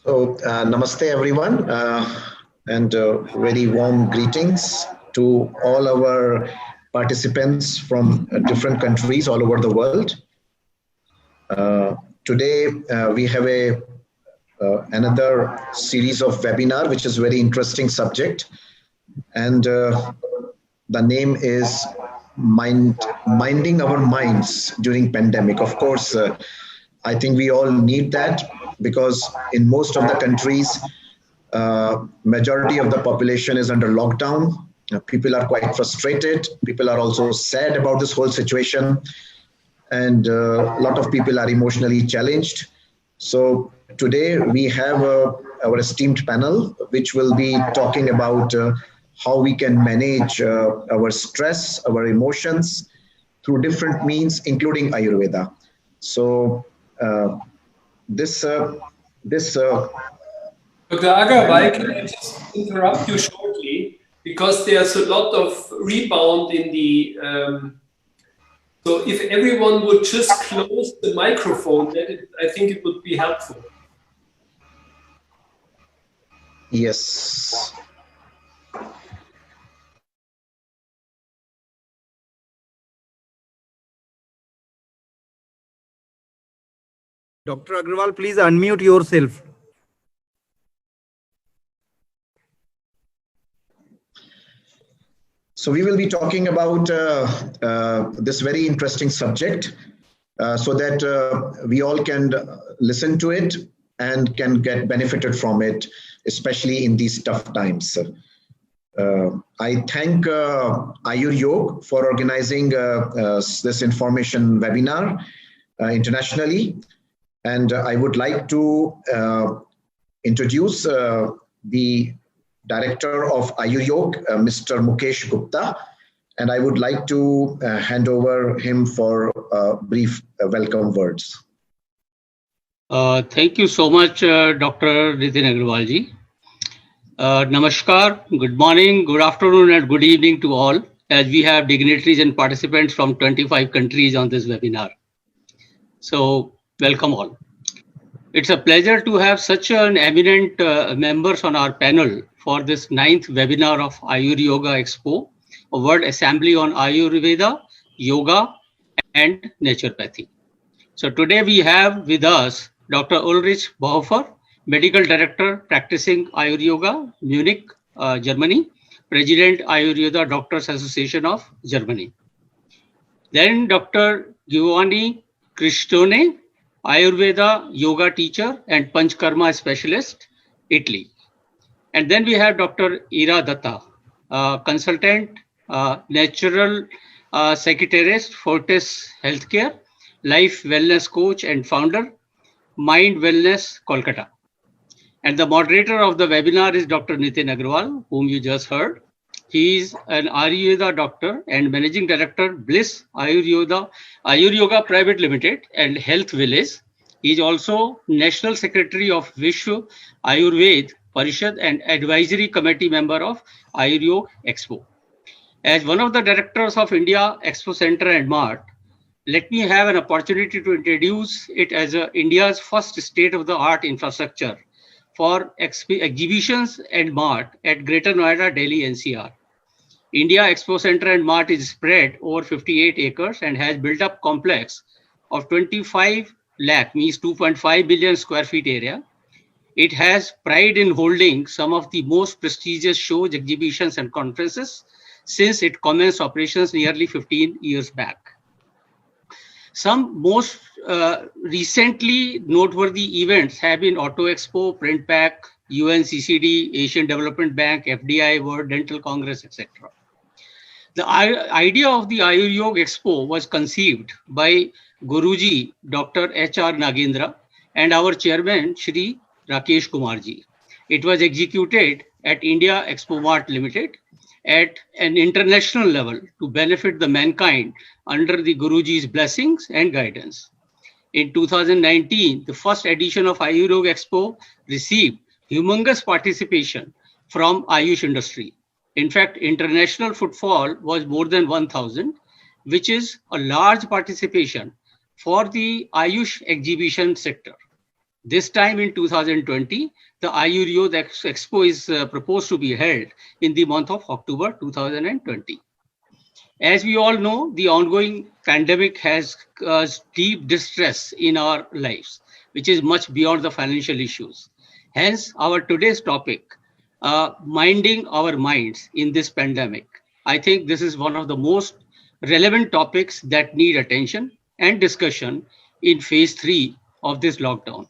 Namaste everyone, and very warm greetings to all our participants from different countries all over the world. Uh, Today we have a another series of webinar, which is very interesting subject, and the name is minding our minds during pandemic. Of course, I think we all need that because in most of the countries, majority of the population is under lockdown. People are quite frustrated. People are also sad about this whole situation, and a lot of people are emotionally challenged. So today we have our esteemed panel, which will be talking about how we can manage our stress, our emotions through different means, including Ayurveda. So uh, this this Dr. Agarwal, can I just interrupt you shortly? Because there's a lot of rebound in the. So if everyone would just close the microphone, I think it would be helpful. Yes. Dr. Agarwal, please unmute yourself. So we will be talking about this very interesting subject so that we all can listen to it and can get benefited from it, especially in these tough times. I thank Ayuryog for organizing this information webinar internationally. And I would like to introduce the director of Ayuryog, Mr. Mukesh Gupta, and I would like to hand over him for brief welcome words. Thank you so much, Dr. Nitin Agrawal ji. Namaskar, good morning, good afternoon, and good evening to all, as we have dignitaries and participants from 25 countries on this webinar. So, welcome all. It's a pleasure to have such an eminent members on our panel for this 9th webinar of Ayuryoga Expo, a World Assembly on Ayurveda, Yoga, and Naturopathy. So today we have with us Dr. Ulrich Baufer, Medical Director practicing Ayuryoga, Munich, Germany, President Ayurveda Doctors Association of Germany. Then Dr. Giovanni Cristone, Ayurveda yoga teacher and Panchkarma specialist, Italy. And then we have Dr. Ira Datta, consultant, natural secretarist, Fortis Healthcare, life wellness coach and founder, Mind Wellness, Kolkata. And the moderator of the webinar is Dr. Nitin Agrawal, whom you just heard. He is an Ayurveda doctor and managing director, Bliss Ayuryoga Private Limited and Health Village. He is also national secretary of Vishwa Ayurved Parishad and advisory committee member of Ayuryog Expo. As one of the directors of India Expo Center and Mart, let me have an opportunity to introduce it as India's first state-of-the-art infrastructure for exhibitions and mart at Greater Noida, Delhi, NCR. India Expo Center and Mart is spread over 58 acres and has built up complex of 25 lakh, means 2.5 billion square feet area. It has pride in holding some of the most prestigious shows, exhibitions, and conferences since it commenced operations nearly 15 years back. Some most recently noteworthy events have been Auto Expo, Print Pack, UNCCD, Asian Development Bank, FDI, World Dental Congress, etc. The idea of the Ayuryog Expo was conceived by Guruji, Dr. H.R. Nagendra, and our chairman, Shri Rakesh Kumarji. It was executed at India Expo Mart Limited at an international level to benefit the mankind under the Guruji's blessings and guidance. In 2019, the first edition of Ayuryog Expo received humongous participation from Ayush industry. In fact, international footfall was more than 1,000, which is a large participation for the Ayush exhibition sector. This time in 2020, the Ayuryog Expo is proposed to be held in the month of October 2020. As we all know, the ongoing pandemic has caused deep distress in our lives, which is much beyond the financial issues. Hence, our today's topic, minding our minds in this pandemic. I think this is one of the most relevant topics that need attention and discussion in phase 3 of this lockdown.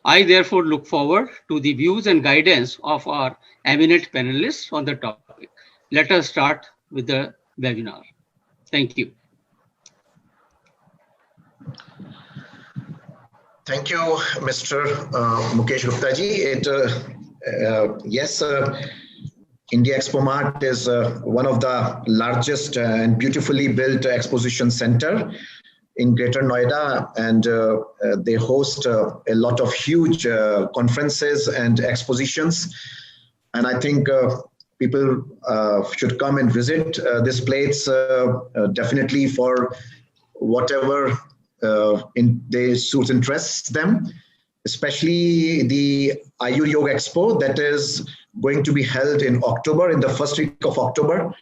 I therefore look forward to the views and guidance of our eminent panelists on the topic. Let us start with the webinar. Thank you. Thank you, Mr. Mukesh Gupta ji. Yes, India Expo Mart is one of the largest and beautifully built exposition center in Greater Noida, and they host a lot of huge conferences and expositions. And I think people should come and visit this place definitely for whatever they suits interests them, especially the Ayuryog Expo that is going to be held in October, in the first week of October.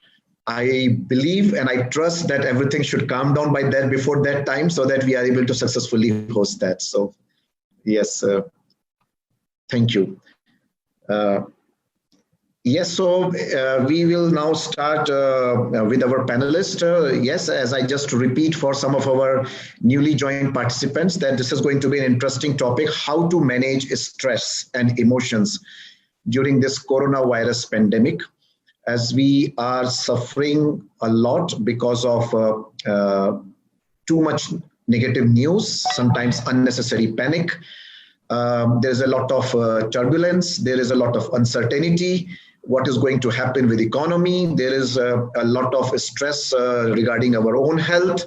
I believe and I trust that everything should calm down by that before that time so that we are able to successfully host that. So yes, thank you. Yes, so we will now start with our panelists. Yes, as I just repeat for some of our newly joined participants that this is going to be an interesting topic, how to manage stress and emotions during this coronavirus pandemic, as we are suffering a lot because of too much negative news, sometimes unnecessary panic. There's a lot of turbulence, there is a lot of uncertainty. What is going to happen with the economy? There is a lot of stress regarding our own health.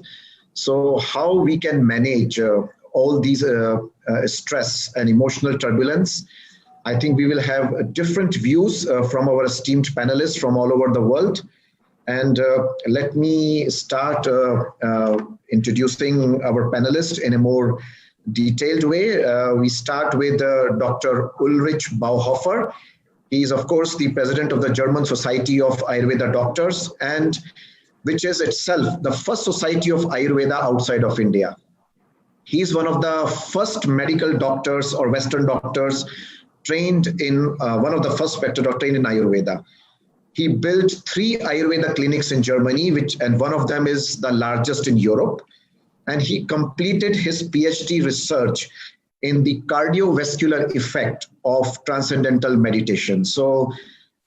So how we can manage all these stress and emotional turbulence? I think we will have different views from our esteemed panelists from all over the world. And let me start introducing our panelists in a more detailed way. We start with Dr. Ulrich Bauhofer. He is, of course, the president of the German Society of Ayurveda Doctors, and which is itself the first society of Ayurveda outside of India. He is one of the first medical doctors or Western doctors trained in, one of the first doctors trained in Ayurveda. He built 3 Ayurveda clinics in Germany, and one of them is the largest in Europe. And he completed his PhD research in the cardiovascular effect of transcendental meditation. So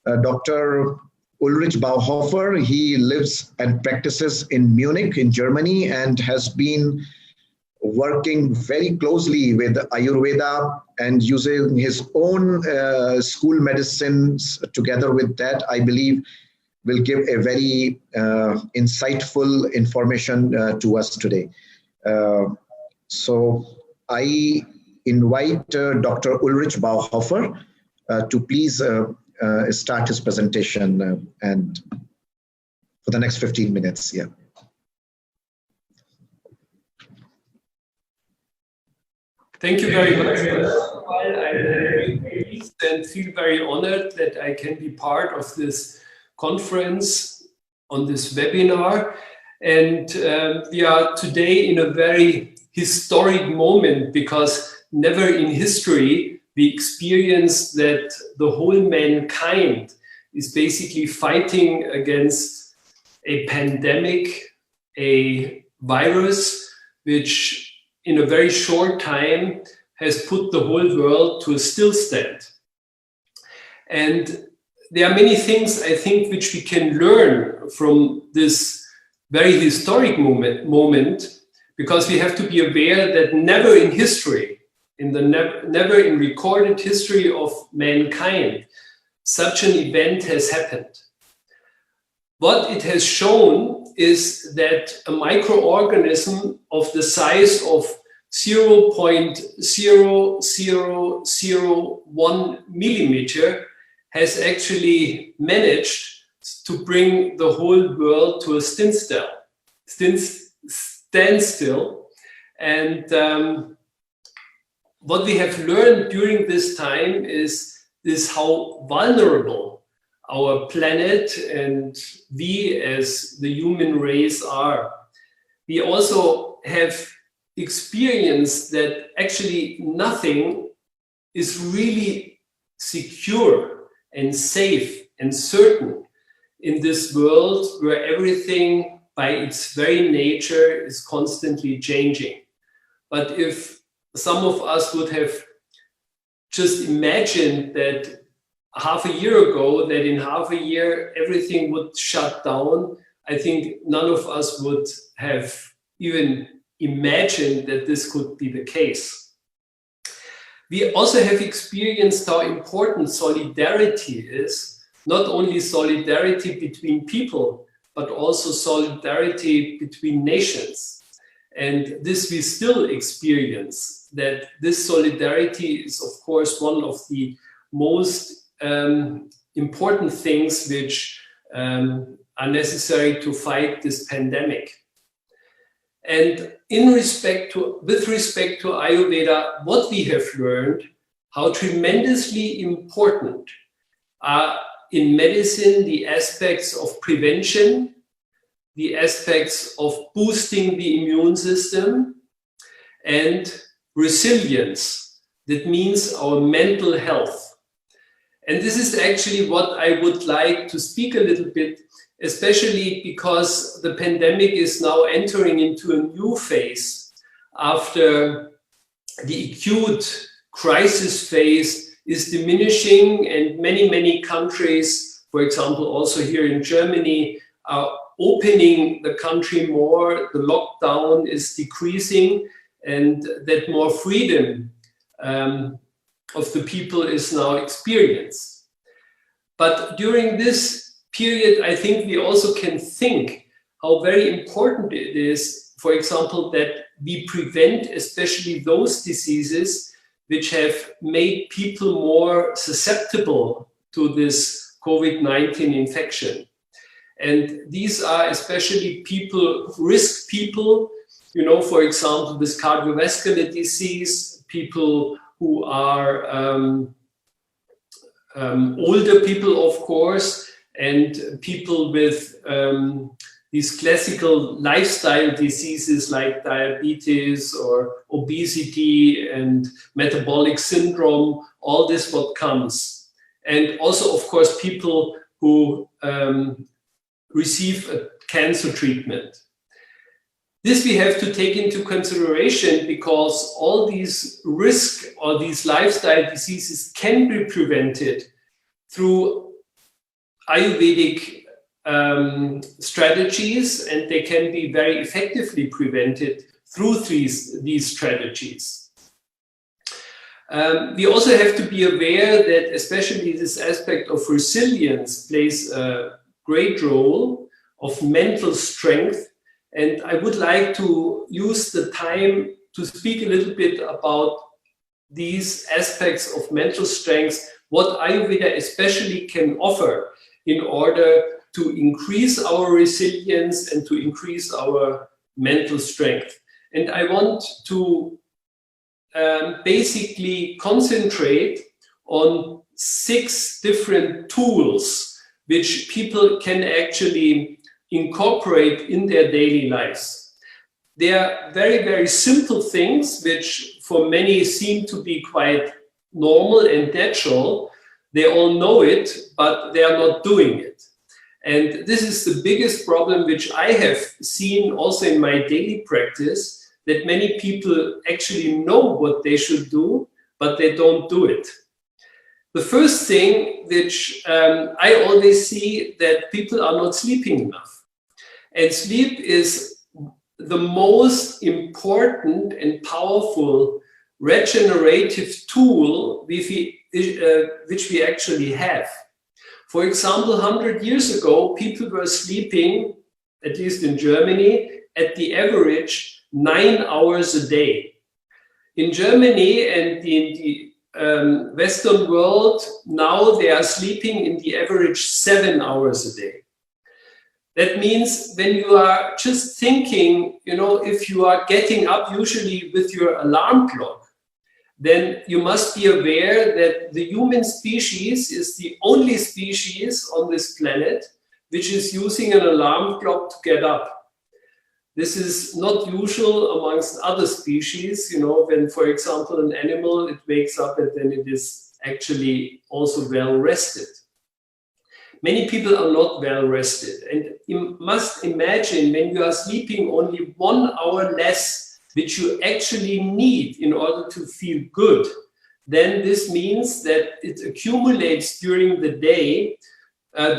Dr. Ulrich Bauhofer, he lives and practices in Munich in Germany and has been working very closely with Ayurveda and using his own school medicines together with that, I believe, will give a very insightful information to us today. So I invite Dr. Ulrich Bauhofer to please start his presentation and for the next 15 minutes. Yeah. Thank you very much. I'm very pleased and feel very honored that I can be part of this conference on this webinar. And we are today in a very historic moment because never in history we experience that the whole mankind is basically fighting against a pandemic, a virus, which in a very short time has put the whole world to a stillstand. And there are many things, I think, which we can learn from this very historic moment, because we have to be aware that never in history, never in recorded history of mankind, such an event has happened. What it has shown is that a microorganism of the size of 0.0001 millimeter has actually managed to bring the whole world to a standstill. And what we have learned during this time is how vulnerable our planet and we as the human race are. We also have experienced that actually nothing is really secure and safe and certain in this world where everything by its very nature is constantly changing. But if some of us would have just imagined that half a year ago, that in half a year everything would shut down, I think none of us would have even imagined that this could be the case. We also have experienced how important solidarity is, not only solidarity between people, but also solidarity between nations. And this we still experience, that this solidarity is, of course, one of the most important things which are necessary to fight this pandemic. And with respect to Ayurveda, what we have learned, how tremendously important are in medicine the aspects of prevention, the aspects of boosting the immune system, and resilience. That means our mental health. And this is actually what I would like to speak a little bit, especially because the pandemic is now entering into a new phase after the acute crisis phase is diminishing, and many countries, for example, also here in Germany, are opening the country more, the lockdown is decreasing, and that more freedom of the people is now experienced. But during this period, I think we also can think how very important it is, for example, that we prevent especially those diseases which have made people more susceptible to this COVID-19 infection. And these are especially people, risk people, you know, for example, with cardiovascular disease, people who are older people, of course, and people with these classical lifestyle diseases like diabetes or obesity and metabolic syndrome, all this what comes. And also, of course, people who receive a cancer treatment. This we have to take into consideration because all these risk or these lifestyle diseases can be prevented through Ayurvedic strategies, and they can be very effectively prevented through these strategies. We also have to be aware that especially this aspect of resilience plays a great role of mental strength. And I would like to use the time to speak a little bit about these aspects of mental strength, what Ayurveda especially can offer in order to increase our resilience and to increase our mental strength. And I want to basically concentrate on 6 different tools which people can actually incorporate in their daily lives. They are very simple things which for many seem to be quite normal and natural. They all know it, but they are not doing it. And this is the biggest problem which I have seen also in my daily practice, that many people actually know what they should do, but they don't do it. The first thing which I always see, that people are not sleeping enough. And sleep is the most important and powerful regenerative tool which we actually have. For example, 100 years ago, people were sleeping, at least in Germany, at the average 9 hours a day. In Germany and in the Western world, now they are sleeping in the average 7 hours a day. That means when you are just thinking, you know, if you are getting up usually with your alarm clock, then you must be aware that the human species is the only species on this planet which is using an alarm clock to get up. This is not usual amongst other species, you know, when, for example, an animal, it wakes up and then it is actually also well rested. Many people are not well rested, and you must imagine when you are sleeping only 1 hour less, which you actually need in order to feel good, then this means that it accumulates during the day,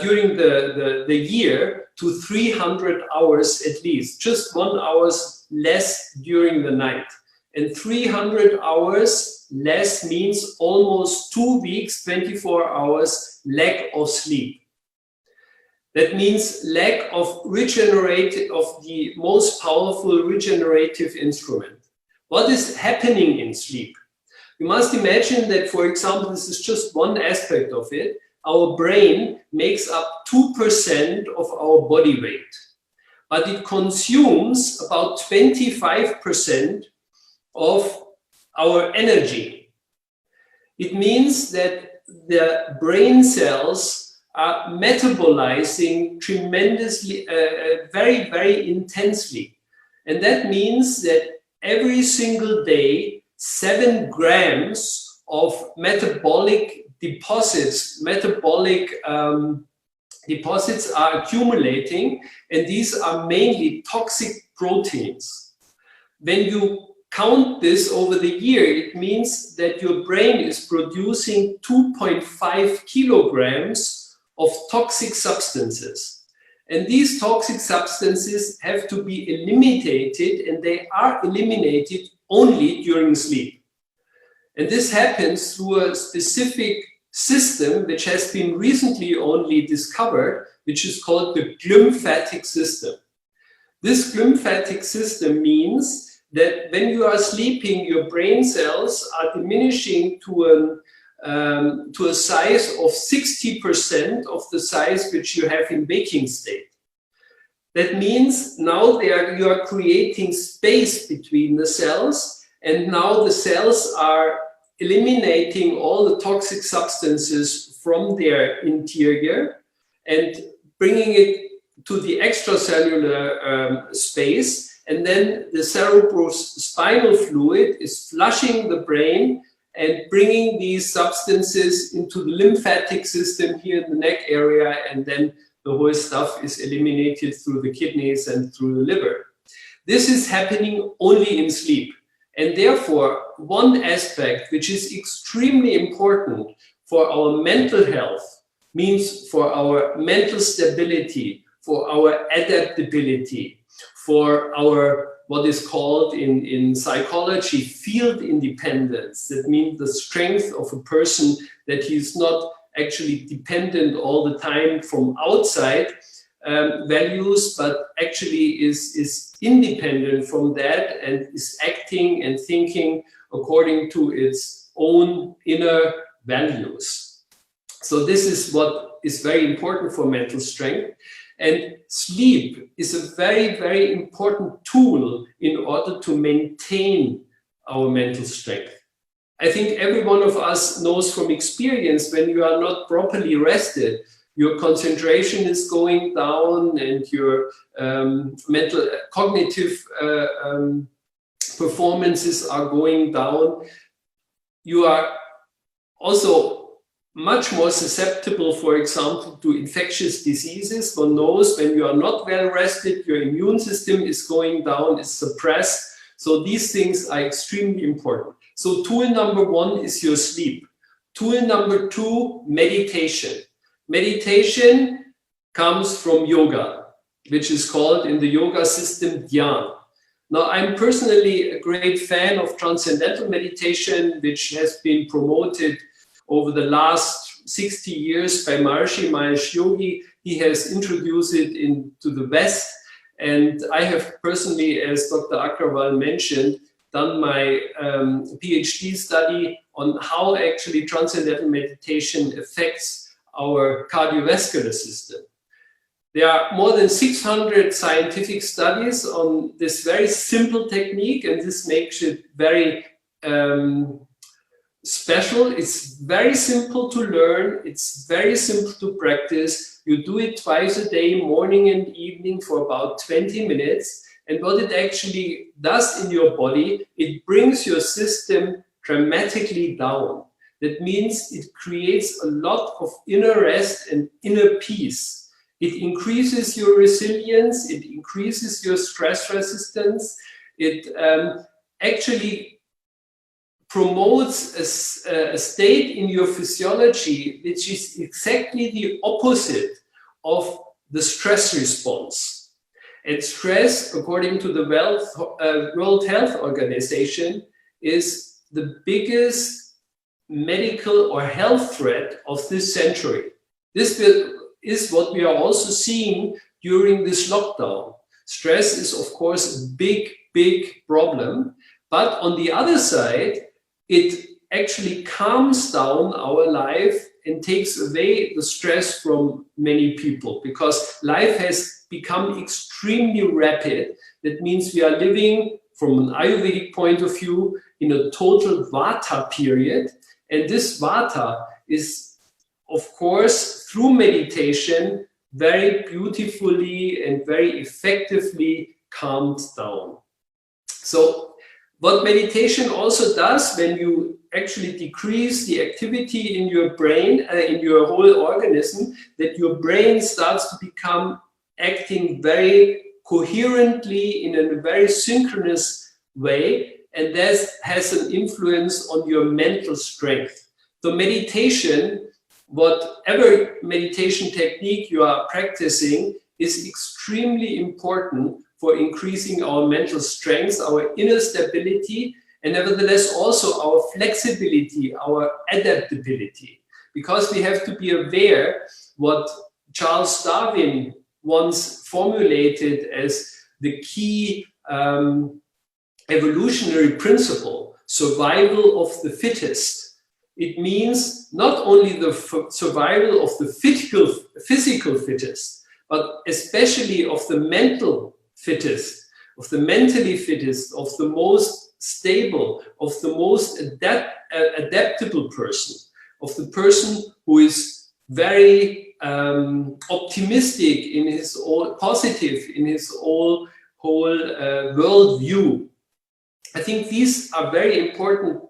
during the year, to 300 hours at least, just 1 hour less during the night. And 300 hours less means almost 2 weeks, 24 hours lack of sleep. That means lack of the most powerful regenerative instrument. What is happening in sleep? You must imagine that, for example, this is just one aspect of it. Our brain makes up 2% of our body weight, but it consumes about 25% of our energy. It means that the brain cells are metabolizing tremendously, very, very intensely. And that means that every single day, 7 grams of metabolic deposits are accumulating, and these are mainly toxic proteins. When you count this over the year, it means that your brain is producing 2.5 kilograms of toxic substances. And these toxic substances have to be eliminated, and they are eliminated only during sleep. And this happens through a specific system which has been recently only discovered, which is called the glymphatic system. This glymphatic system means that when you are sleeping, your brain cells are diminishing to a size of 60% of the size which you have in waking state. That means now you are creating space between the cells, and now the cells are eliminating all the toxic substances from their interior and bringing it to the extracellular space, and then the cerebrospinal fluid is flushing the brain and bringing these substances into the lymphatic system here in the neck area, and then the whole stuff is eliminated through the kidneys and through the liver. This is happening only in sleep. And therefore, one aspect which is extremely important for our mental health, means for our mental stability, for our adaptability, for our what is called in psychology field independence. That means the strength of a person, that he's not actually dependent all the time from outside values, but actually is independent from that and is acting and thinking according to its own inner values. So this is what is very important for mental strength. And sleep is a very, very important tool in order to maintain our mental strength. I think every one of us knows from experience, when you are not properly rested, your concentration is going down and your mental cognitive performances are going down. You are also much more susceptible, for example, to infectious diseases. One knows when you are not well rested, your immune system is going down, is suppressed. So these things are extremely important. So tool number 1 is your sleep. Tool number 2, meditation. Meditation comes from yoga, which is called in the yoga system dhyana. Now, I'm personally a great fan of transcendental meditation, which has been promoted over the last 60 years by Maharishi Mahesh Yogi. He has introduced it into the West. And I have personally, as Dr. Agrawal mentioned, done my PhD study on how actually transcendental meditation affects our cardiovascular system. There are more than 600 scientific studies on this very simple technique, and this makes it very special. It's very simple to learn. It's very simple to practice. You do it twice a day, morning and evening, for about 20 minutes. And what it actually does in your body, it brings your system dramatically down. That means it creates a lot of inner rest and inner peace. It increases your resilience. It increases your stress resistance. It actually promotes a state in your physiology which is exactly the opposite of the stress response. And stress, according to the World Health Organization, is the biggest medical or health threat of this century. This is what we are also seeing during this lockdown. Stress is, of course, a big, big problem. But on the other side, it actually calms down our life and takes away the stress from many people, because life has become extremely rapid. That means we are living, from an Ayurvedic point of view, in a total Vata period. And this Vata is, of course, through meditation, very beautifully and very effectively calmed down. So what meditation also does, when you actually decrease the activity in your brain, in your whole organism, that your brain starts to become acting very coherently in a very synchronous way, and that has an influence on your mental strength. So meditation, whatever meditation technique you are practicing, is extremely important for increasing our mental strength, our inner stability, and nevertheless also our flexibility, our adaptability. Because we have to be aware what Charles Darwin once formulated as the key evolutionary principle, survival of the fittest. It means not only the survival of the physical fittest, but especially of the mental fittest, of the mentally fittest, of the most stable, of the most adaptable person, of the person who is very optimistic in his own, positive in his whole world view. I think these are very important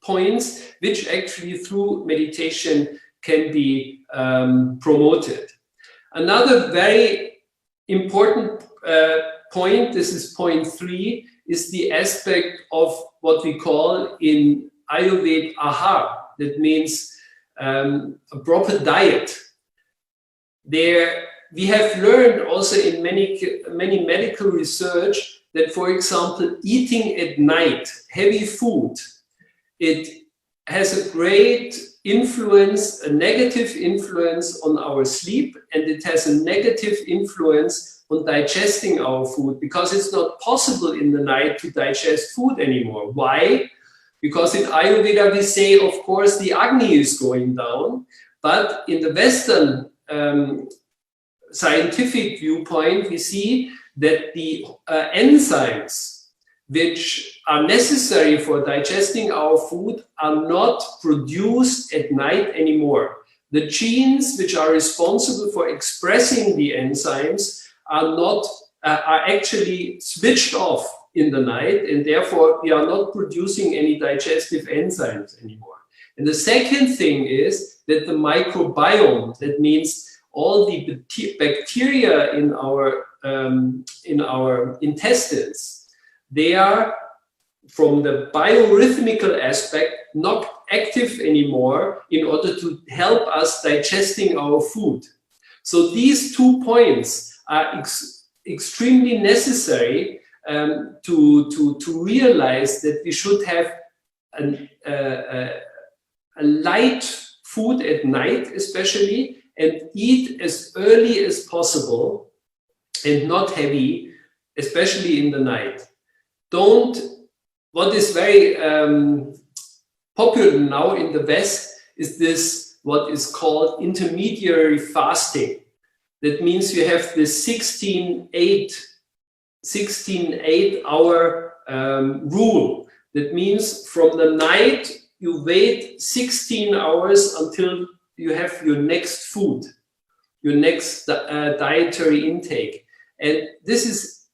points which actually through meditation can be promoted. Another very important point, this is point 3, is the aspect of what we call in Ayurveda ahar. That means a proper diet. There, we have learned also in many medical research that, for example, eating at night heavy food, it has a great influence, a negative influence on our sleep, and it has a negative influence on digesting our food, because it's not possible in the night to digest food anymore. Why? Because in Ayurveda we say, of course, the Agni is going down, but in the Western scientific viewpoint, we see that the enzymes which are necessary for digesting our food are not produced at night anymore. The genes which are responsible for expressing the enzymes are actually switched off in the night, and therefore we are not producing any digestive enzymes anymore. And the second thing is that the microbiome, that means all the bacteria in our intestines, they are, from the biorhythmical aspect, not active anymore in order to help us digesting our food. So these 2 points are extremely necessary to realize that we should have a light food at night, especially, and eat as early as possible and not heavy, especially in the night. What is very popular now in the West is this, what is called intermediary fasting. That means you have this 16-8 hour rule. That means from the night you wait 16 hours until you have your next food, your next dietary intake. And this is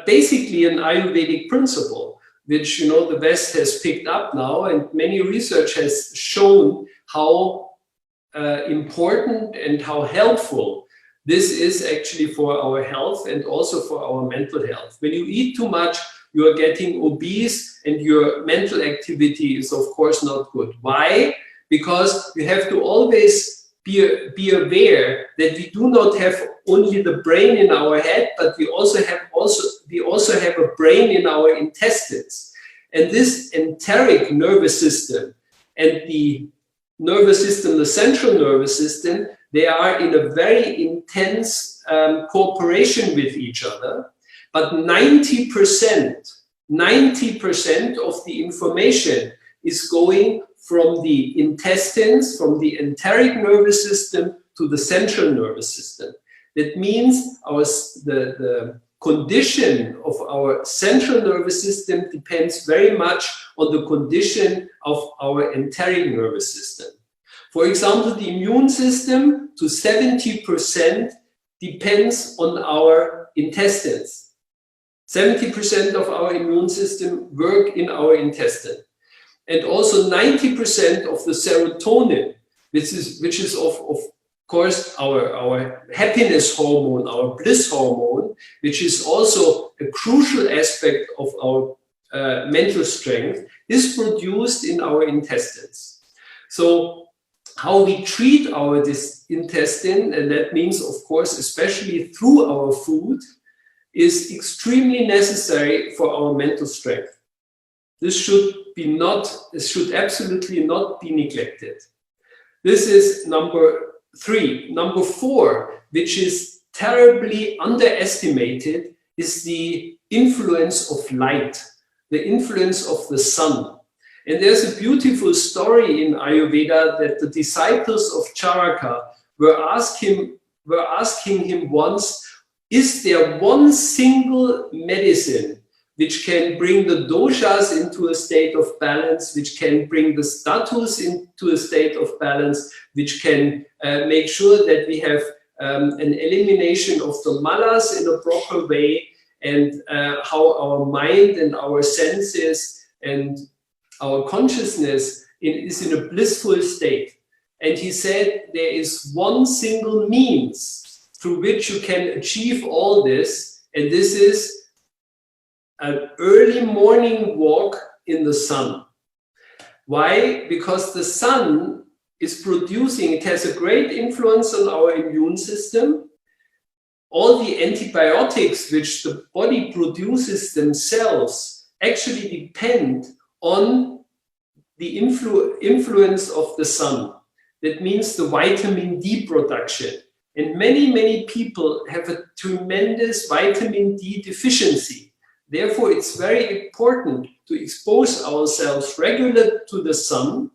basically an Ayurvedic principle, which, you know, the West has picked up now, and many research has shown how important and how helpful this is actually for our health and also for our mental health. When you eat too much, you are getting obese, and your mental activity is, of course, not good. Why? Because you have to always be aware that we do not have only the brain in our head, but we also have a brain in our intestines. And this enteric nervous system and the nervous system, the central nervous system, they are in a very intense cooperation with each other. But 90% of the information is going from the intestines, from the enteric nervous system to the central nervous system. That means the condition of our central nervous system depends very much on the condition of our enteric nervous system. For example, the immune system to 70% depends on our intestines. 70% of our immune system work in our intestine. And also 90% of the serotonin, which is of course our happiness hormone, our bliss hormone, which is also a crucial aspect of our mental strength, is produced in our intestines. So how we treat our intestine, and that means, of course, especially through our food, is extremely necessary for our mental strength. This should absolutely not be neglected. This is number 3. Number 4, which is terribly underestimated, is the influence of light, the influence of the sun. And there's a beautiful story in Ayurveda that the disciples of Charaka were asking him once, is there one single medicine which can bring the doshas into a state of balance, which can bring the status into a state of balance, which can make sure that we have an elimination of the malas in a proper way, and how our mind and our senses and our consciousness is in a blissful state. And he said there is one single means through which you can achieve all this, and this is an early morning walk in the sun. Why? Because the sun is producing, it has a great influence on our immune system. All the antibiotics which the body produces themselves actually depend on the influence of the sun. That means the vitamin D production. And many people have a tremendous vitamin D deficiency. Therefore, it's very important to expose ourselves regularly to the sun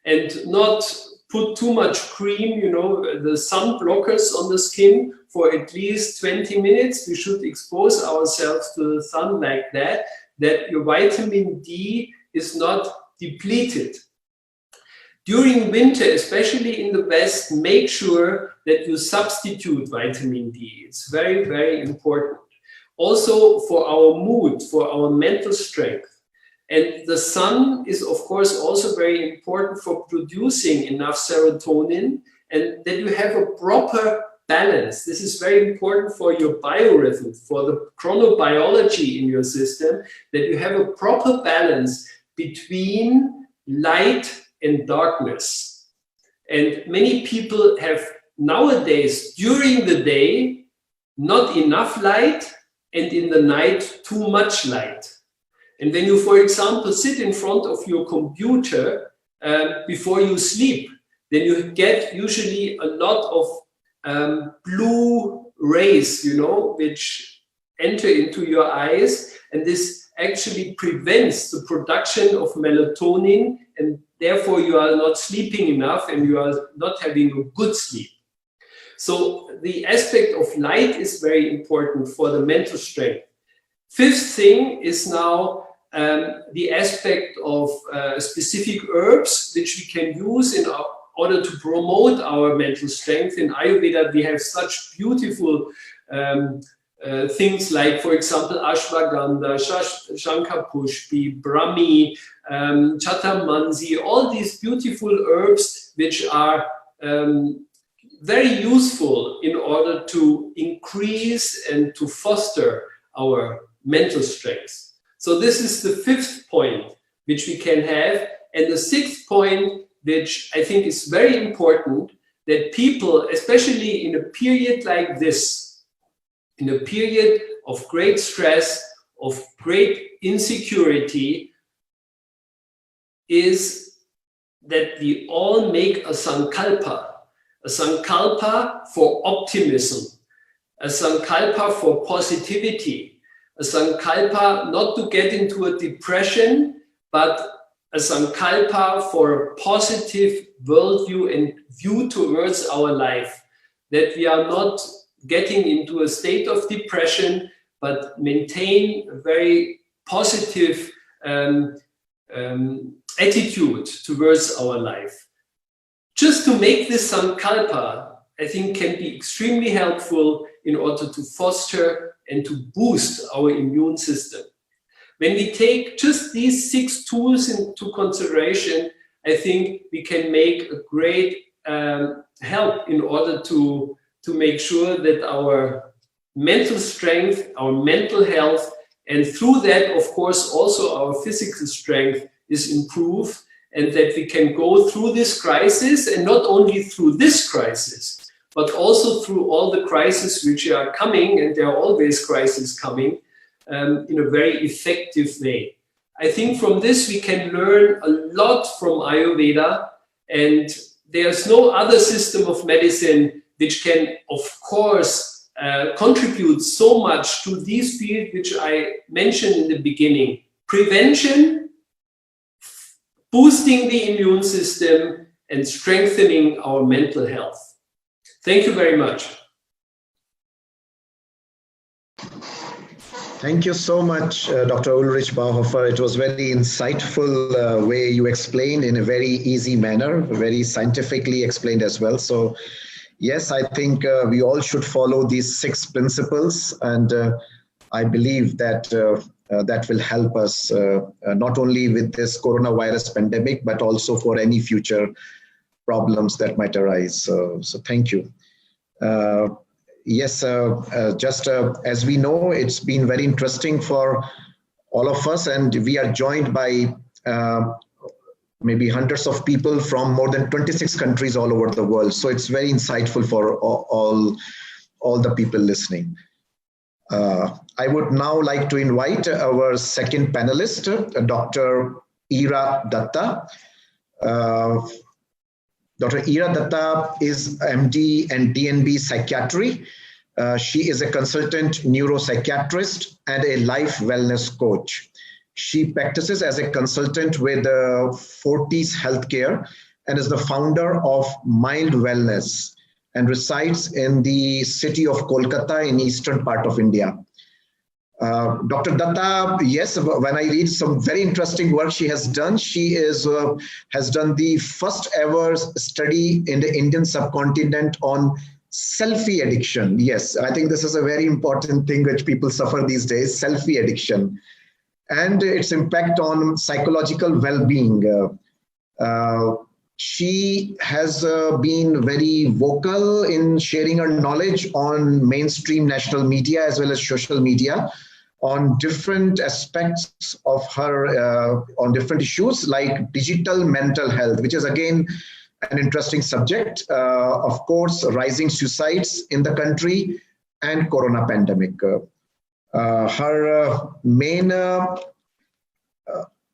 and not put too much cream, you know, the sun blockers on the skin for at least 20 minutes. We should expose ourselves to the sun like that your vitamin D is not depleted. During winter, especially in the West, make sure that you substitute vitamin D. It's very, very important. Also for our mood, for our mental strength. And the sun is, of course, also very important for producing enough serotonin, and that you have a proper balance. This is very important for your biorhythm, for the chronobiology in your system, that you have a proper balance between light and darkness. And many people have nowadays, during the day, not enough light, and in the night, too much light. And when you, for example, sit in front of your computer before you sleep, then you get usually a lot of blue rays, you know, which enter into your eyes, and this actually prevents the production of melatonin, and therefore you are not sleeping enough and you are not having a good sleep. So the aspect of light is very important for the mental strength. Fifth thing is now the aspect of specific herbs which we can use in order to promote our mental strength. In Ayurveda, we have such beautiful things like, for example, ashwagandha, shankapushpi, brahmi, chatamansi, all these beautiful herbs which are very useful in order to increase and to foster our mental strength. So this is the 5th point which we can have. And the 6th point, which I think is very important, that people, especially in a period like this, in a period of great stress, of great insecurity, is that we all make a sankalpa for optimism, a sankalpa for positivity, a sankalpa not to get into a depression, but a sankalpa for a positive worldview and view towards our life, that we are not getting into a state of depression, but maintain a very positive attitude towards our life. Just to make this sankalpa, I think, can be extremely helpful in order to foster and to boost our immune system. When we take just these 6 tools into consideration, I think we can make a great help in order to make sure that our mental strength, our mental health, and through that, of course, also our physical strength is improved, and that we can go through this crisis, and not only through this crisis, but also through all the crises which are coming, and there are always crises coming, in a very effective way. I think from this we can learn a lot from Ayurveda, and there's no other system of medicine which can, of course, contribute so much to these fields which I mentioned in the beginning. Prevention, boosting the immune system, and strengthening our mental health. Thank you very much. Thank you so much, Dr. Ulrich Bauhofer. It was very insightful way you explained in a very easy manner, very scientifically explained as well. So yes, I think we all should follow these 6 principles, and I believe that that will help us not only with this coronavirus pandemic, but also for any future problems that might arise. So thank you. Yes, just as we know, it's been very interesting for all of us, and we are joined by maybe hundreds of people from more than 26 countries all over the world. So it's very insightful for all the people listening. I would now like to invite our second panelist, Dr. Ira Datta. Dr. Ira Datta is MD and DNB Psychiatry. She is a consultant neuropsychiatrist and a life wellness coach. She practices as a consultant with Fortis Healthcare and is the founder of Mind Wellness and resides in the city of Kolkata in eastern part of India. Dr. Datta, yes, when I read some very interesting work she has done, she has done the first ever study in the Indian subcontinent on selfie addiction. Yes, I think this is a very important thing which people suffer these days, selfie addiction, and its impact on psychological well-being. She has been very vocal in sharing her knowledge on mainstream national media as well as social media on different aspects of her, on different issues like digital mental health, which is again an interesting subject. Of course, rising suicides in the country and corona pandemic. Her main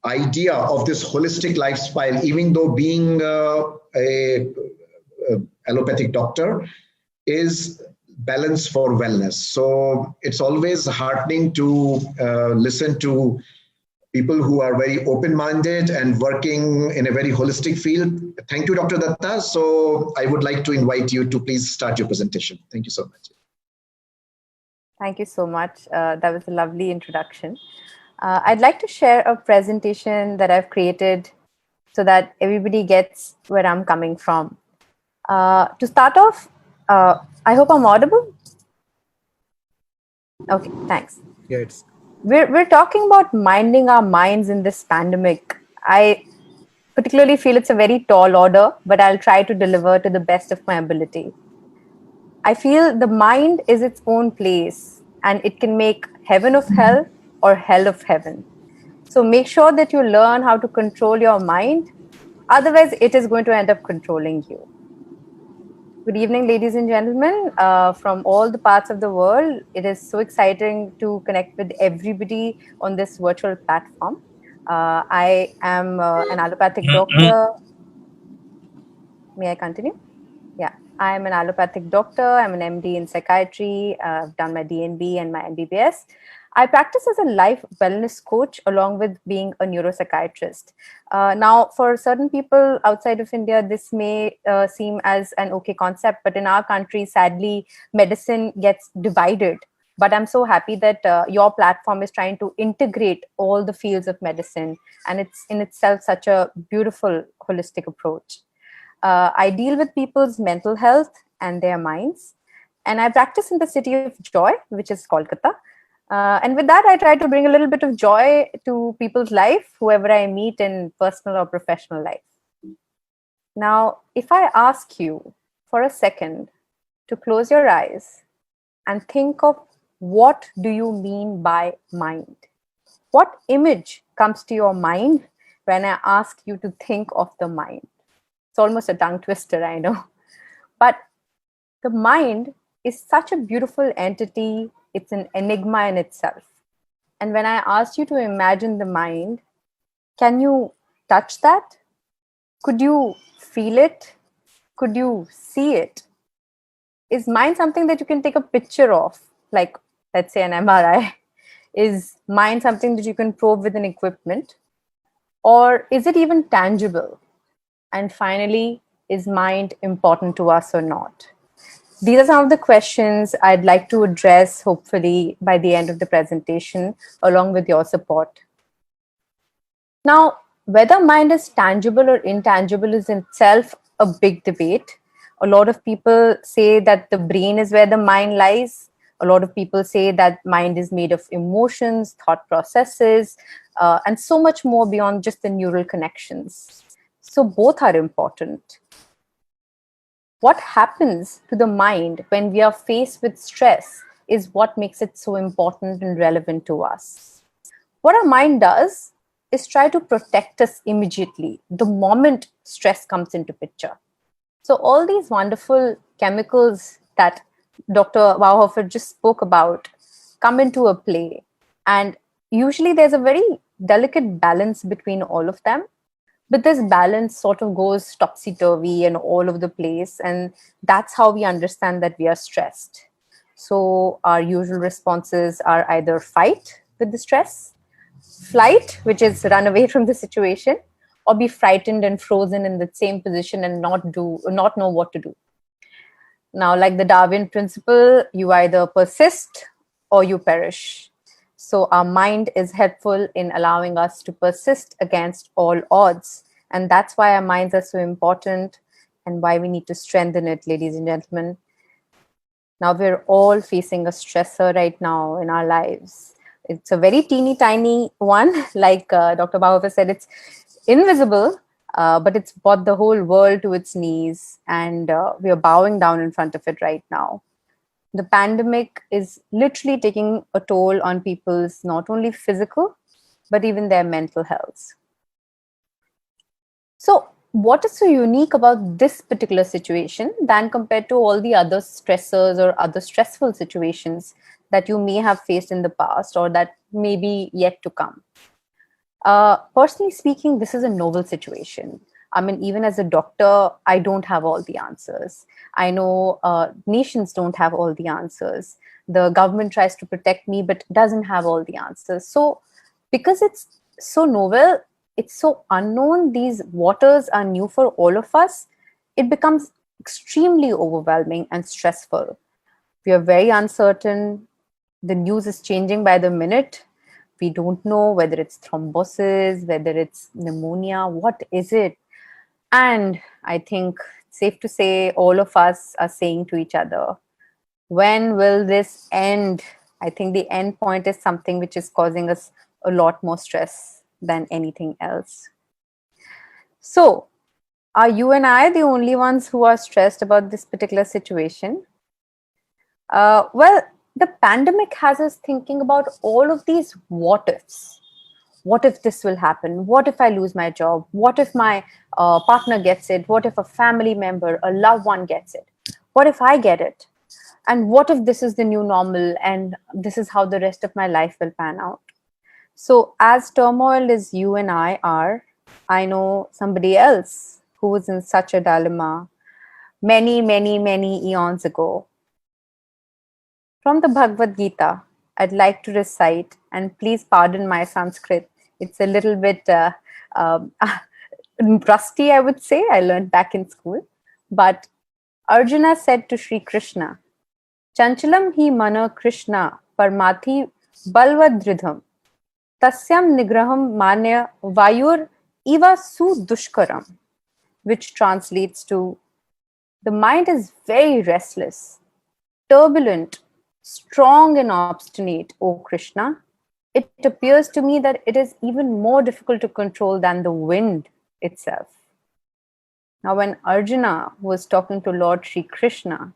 idea of this holistic lifestyle, even though being a allopathic doctor, is balance for wellness. So it's always heartening to listen to people who are very open-minded and working in a very holistic field. Thank you, Dr. Datta. So I would like to invite you to please start your presentation. Thank you so much. Thank you so much. That was a lovely introduction. I'd like to share a presentation that I've created so that everybody gets where I'm coming from. To start off, I hope I'm audible. Okay, thanks. Yeah, it's We're talking about minding our minds in this pandemic. I particularly feel it's a very tall order, but I'll try to deliver to the best of my ability. I feel the mind is its own place and it can make heaven of hell or hell of heaven. So make sure that you learn how to control your mind. Otherwise, it is going to end up controlling you. Good evening, ladies and gentlemen, from all the parts of the world. It is so exciting to connect with everybody on this virtual platform. I am an allopathic doctor. May I continue? Yeah, I'm an allopathic doctor. I'm an MD in psychiatry. I've done my DNB and my MBBS. I practice as a life wellness coach along with being a neuropsychiatrist. Now, for certain people outside of India, this may seem as an okay concept, but in our country, sadly, medicine gets divided. But I'm so happy that your platform is trying to integrate all the fields of medicine, and it's in itself such a beautiful holistic approach. I deal with people's mental health and their minds. And I practice in the city of joy, which is Kolkata. And with that, I try to bring a little bit of joy to people's life, whoever I meet in personal or professional life. Now, if I ask you for a second to close your eyes and think of what do you mean by mind? What image comes to your mind when I ask you to think of the mind? It's almost a tongue twister, I know. But the mind is such a beautiful entity. It's an enigma in itself. And when I asked you to imagine the mind, can you touch that? Could you feel it? Could you see it? Is mind something that you can take a picture of, like, let's say, an MRI? Is mind something that you can probe with an equipment? Or is it even tangible? And finally, is mind important to us or not? These are some of the questions I'd like to address, hopefully, by the end of the presentation, along with your support. Now, whether mind is tangible or intangible is in itself a big debate. A lot of people say that the brain is where the mind lies. A lot of people say that mind is made of emotions, thought processes, and so much more beyond just the neural connections. So both are important. What happens to the mind when we are faced with stress is what makes it so important and relevant to us. What our mind does is try to protect us immediately the moment stress comes into picture. So all these wonderful chemicals that Dr. Bauhofer just spoke about come into a play. And usually there's a very delicate balance between all of them. But this balance sort of goes topsy-turvy and all over the place. And that's how we understand that we are stressed. So our usual responses are either fight with the stress, flight, which is run away from the situation, or be frightened and frozen in the same position and not know what to do. Now, like the Darwin principle, you either persist or you perish. So our mind is helpful in allowing us to persist against all odds. And that's why our minds are so important and why we need to strengthen it, ladies and gentlemen. Now we're all facing a stressor right now in our lives. It's a very teeny tiny one. Like Dr. Bauhofer said, it's invisible, but it's brought the whole world to its knees. And we are bowing down in front of it right now. The pandemic is literally taking a toll on people's not only physical, but even their mental health. So what is so unique about this particular situation than compared to all the other stressors or other stressful situations that you may have faced in the past or that may be yet to come? Personally speaking, this is a novel situation. I mean, even as a doctor, I don't have all the answers. I know nations don't have all the answers. The government tries to protect me, but doesn't have all the answers. So because it's so novel, it's so unknown, these waters are new for all of us, it becomes extremely overwhelming and stressful. We are very uncertain. The news is changing by the minute. We don't know whether it's thrombosis, whether it's pneumonia, what is it? And I think it's safe to say all of us are saying to each other, when will this end? I think the end point is something which is causing us a lot more stress than anything else. So, are you and I the only ones who are stressed about this particular situation? Well, the pandemic has us thinking about all of these what ifs. What if this will happen? What if I lose my job? What if my partner gets it? What if a family member, a loved one gets it? What if I get it? And what if this is the new normal and this is how the rest of my life will pan out? So, as turmoil as you and I are, I know somebody else who was in such a dilemma many, many, many eons ago. From the Bhagavad Gita, I'd like to recite, and please pardon my Sanskrit. It's a little bit um, rusty, I would say. I learned back in school. But Arjuna said to Sri Krishna, Chanchalam hi mana Krishna parmathi balvadridham tasyam nigraham manya vayur iva su dushkaram, which translates to, the mind is very restless, turbulent, strong and obstinate, O Krishna. It appears to me that it is even more difficult to control than the wind itself. Now, when Arjuna was talking to Lord Sri Krishna,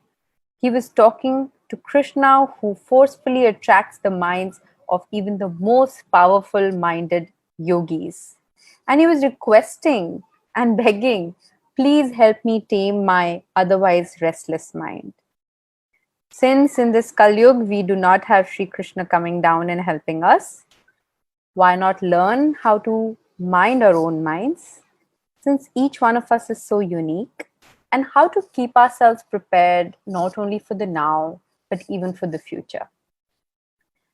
he was talking to Krishna, who forcefully attracts the minds of even the most powerful minded yogis. And he was requesting and begging, please help me tame my otherwise restless mind. Since in this Kali Yuga we do not have Sri Krishna coming down and helping us, why not learn how to mind our own minds, since each one of us is so unique, and how to keep ourselves prepared not only for the now, but even for the future.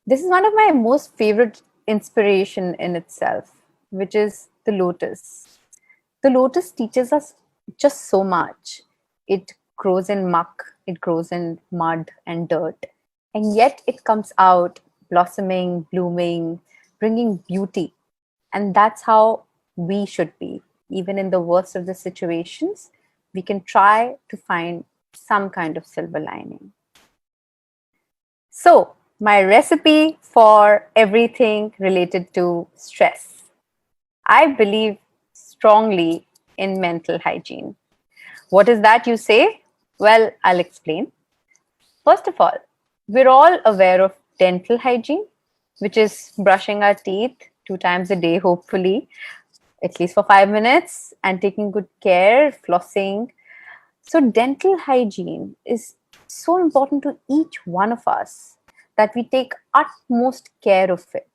This is one of my most favorite inspiration in itself, which is the lotus. The lotus teaches us just so much. It grows in muck, it grows in mud and dirt, and yet it comes out blossoming, blooming, bringing beauty. And that's how we should be. Even in the worst of the situations, we can try to find some kind of silver lining. So, my recipe for everything related to stress. I believe strongly in mental hygiene. What is that, you say? Well, I'll explain. First of all, we're all aware of dental hygiene, which is brushing our teeth 2 times a day, hopefully, at least for 5 minutes, and taking good care, flossing. So, dental hygiene is so important to each one of us that we take utmost care of it.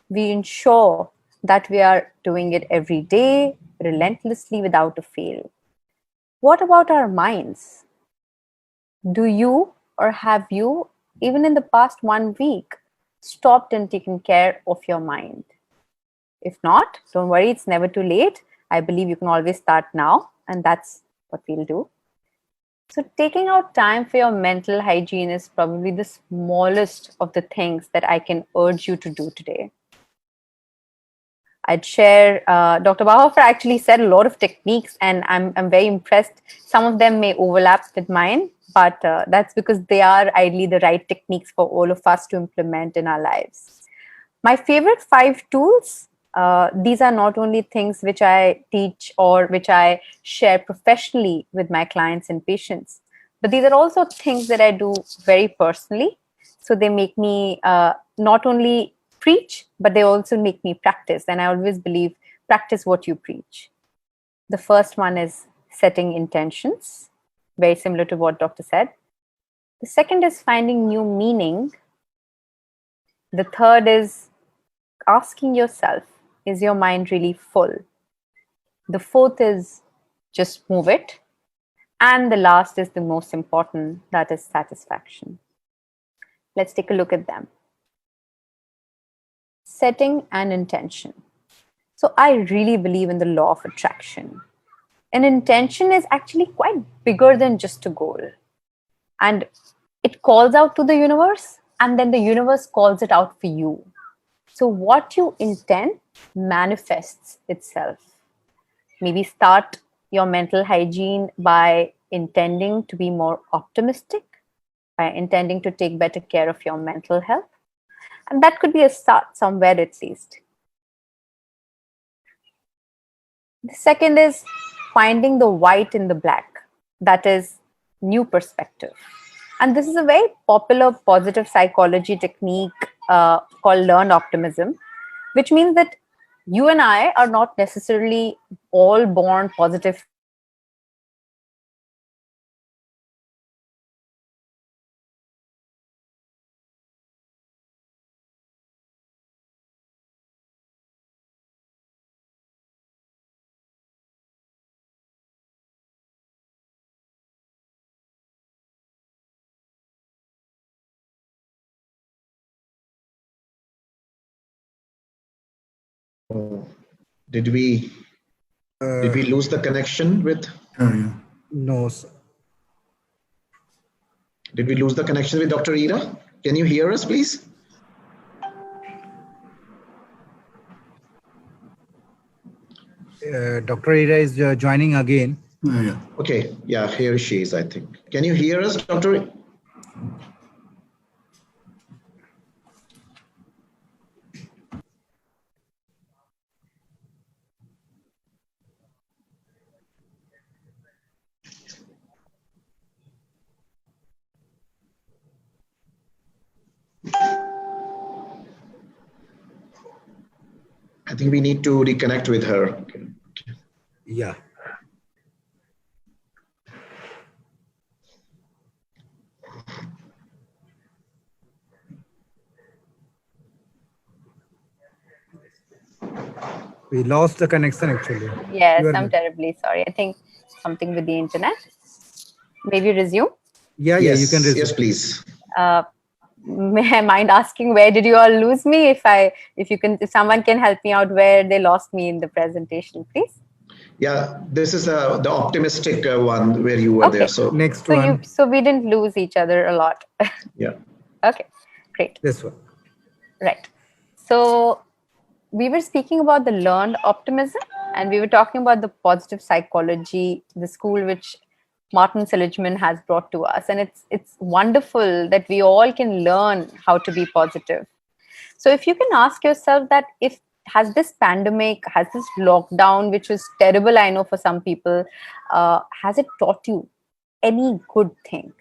We ensure that we are doing it every day, relentlessly, without a fail. What about our minds? Do you or have you, even in the past 1 week, stopped and taken care of your mind? If not, don't worry, it's never too late. I believe you can always start now, and that's what we'll do. So, taking out time for your mental hygiene is probably the smallest of the things that I can urge you to do today. I'd share, Dr. Bauhofer actually said a lot of techniques, and I'm very impressed. Some of them may overlap with mine, but that's because they are ideally the right techniques for all of us to implement in our lives. My favorite 5 tools, these are not only things which I teach or which I share professionally with my clients and patients, but these are also things that I do very personally. So they make me not only preach, but they also make me practice. And I always believe practice what you preach. The first one is setting intentions, very similar to what Doctor said. The second is finding new meaning. The third is asking yourself, is your mind really full? The fourth is just move it. And the last is the most important, that is satisfaction. Let's take a look at them. Setting an intention. So I really believe in the law of attraction. An intention is actually quite bigger than just a goal. And it calls out to the universe, and then the universe calls it out for you. So what you intend manifests itself. Maybe start your mental hygiene by intending to be more optimistic, by intending to take better care of your mental health. And that could be a start somewhere at least. The second is finding the white in the black. That is new perspective. And this is a very popular positive psychology technique called learned optimism, which means that you and I are not necessarily all born positive. Did we lose the connection with? No, sir. Did we lose the connection with Dr. Ira? Can you hear us, please? Dr. Ira is joining again. Yeah. Okay, yeah, here she is, I think. Can you hear us, Dr.? I think we need to reconnect with her. Okay. Yeah. We lost the connection actually. Yes, You are- I'm terribly sorry. I think something with the internet. Maybe resume. Yeah, Yes, you can resume. yes, please. May I mind asking where did you all lose me? If someone can help me out where they lost me in the presentation, please. Yeah, this is the optimistic one where you were Okay. there. So Next So one. so we didn't lose each other a lot. yeah. Okay, great. This one. Right. So we were speaking about the learned optimism, and we were talking about the positive psychology, the school which Martin Seligman has brought to us. And it's wonderful that we all can learn how to be positive. So if you can ask yourself that has this pandemic, has this lockdown, which was terrible, I know for some people, has it taught you any good thing?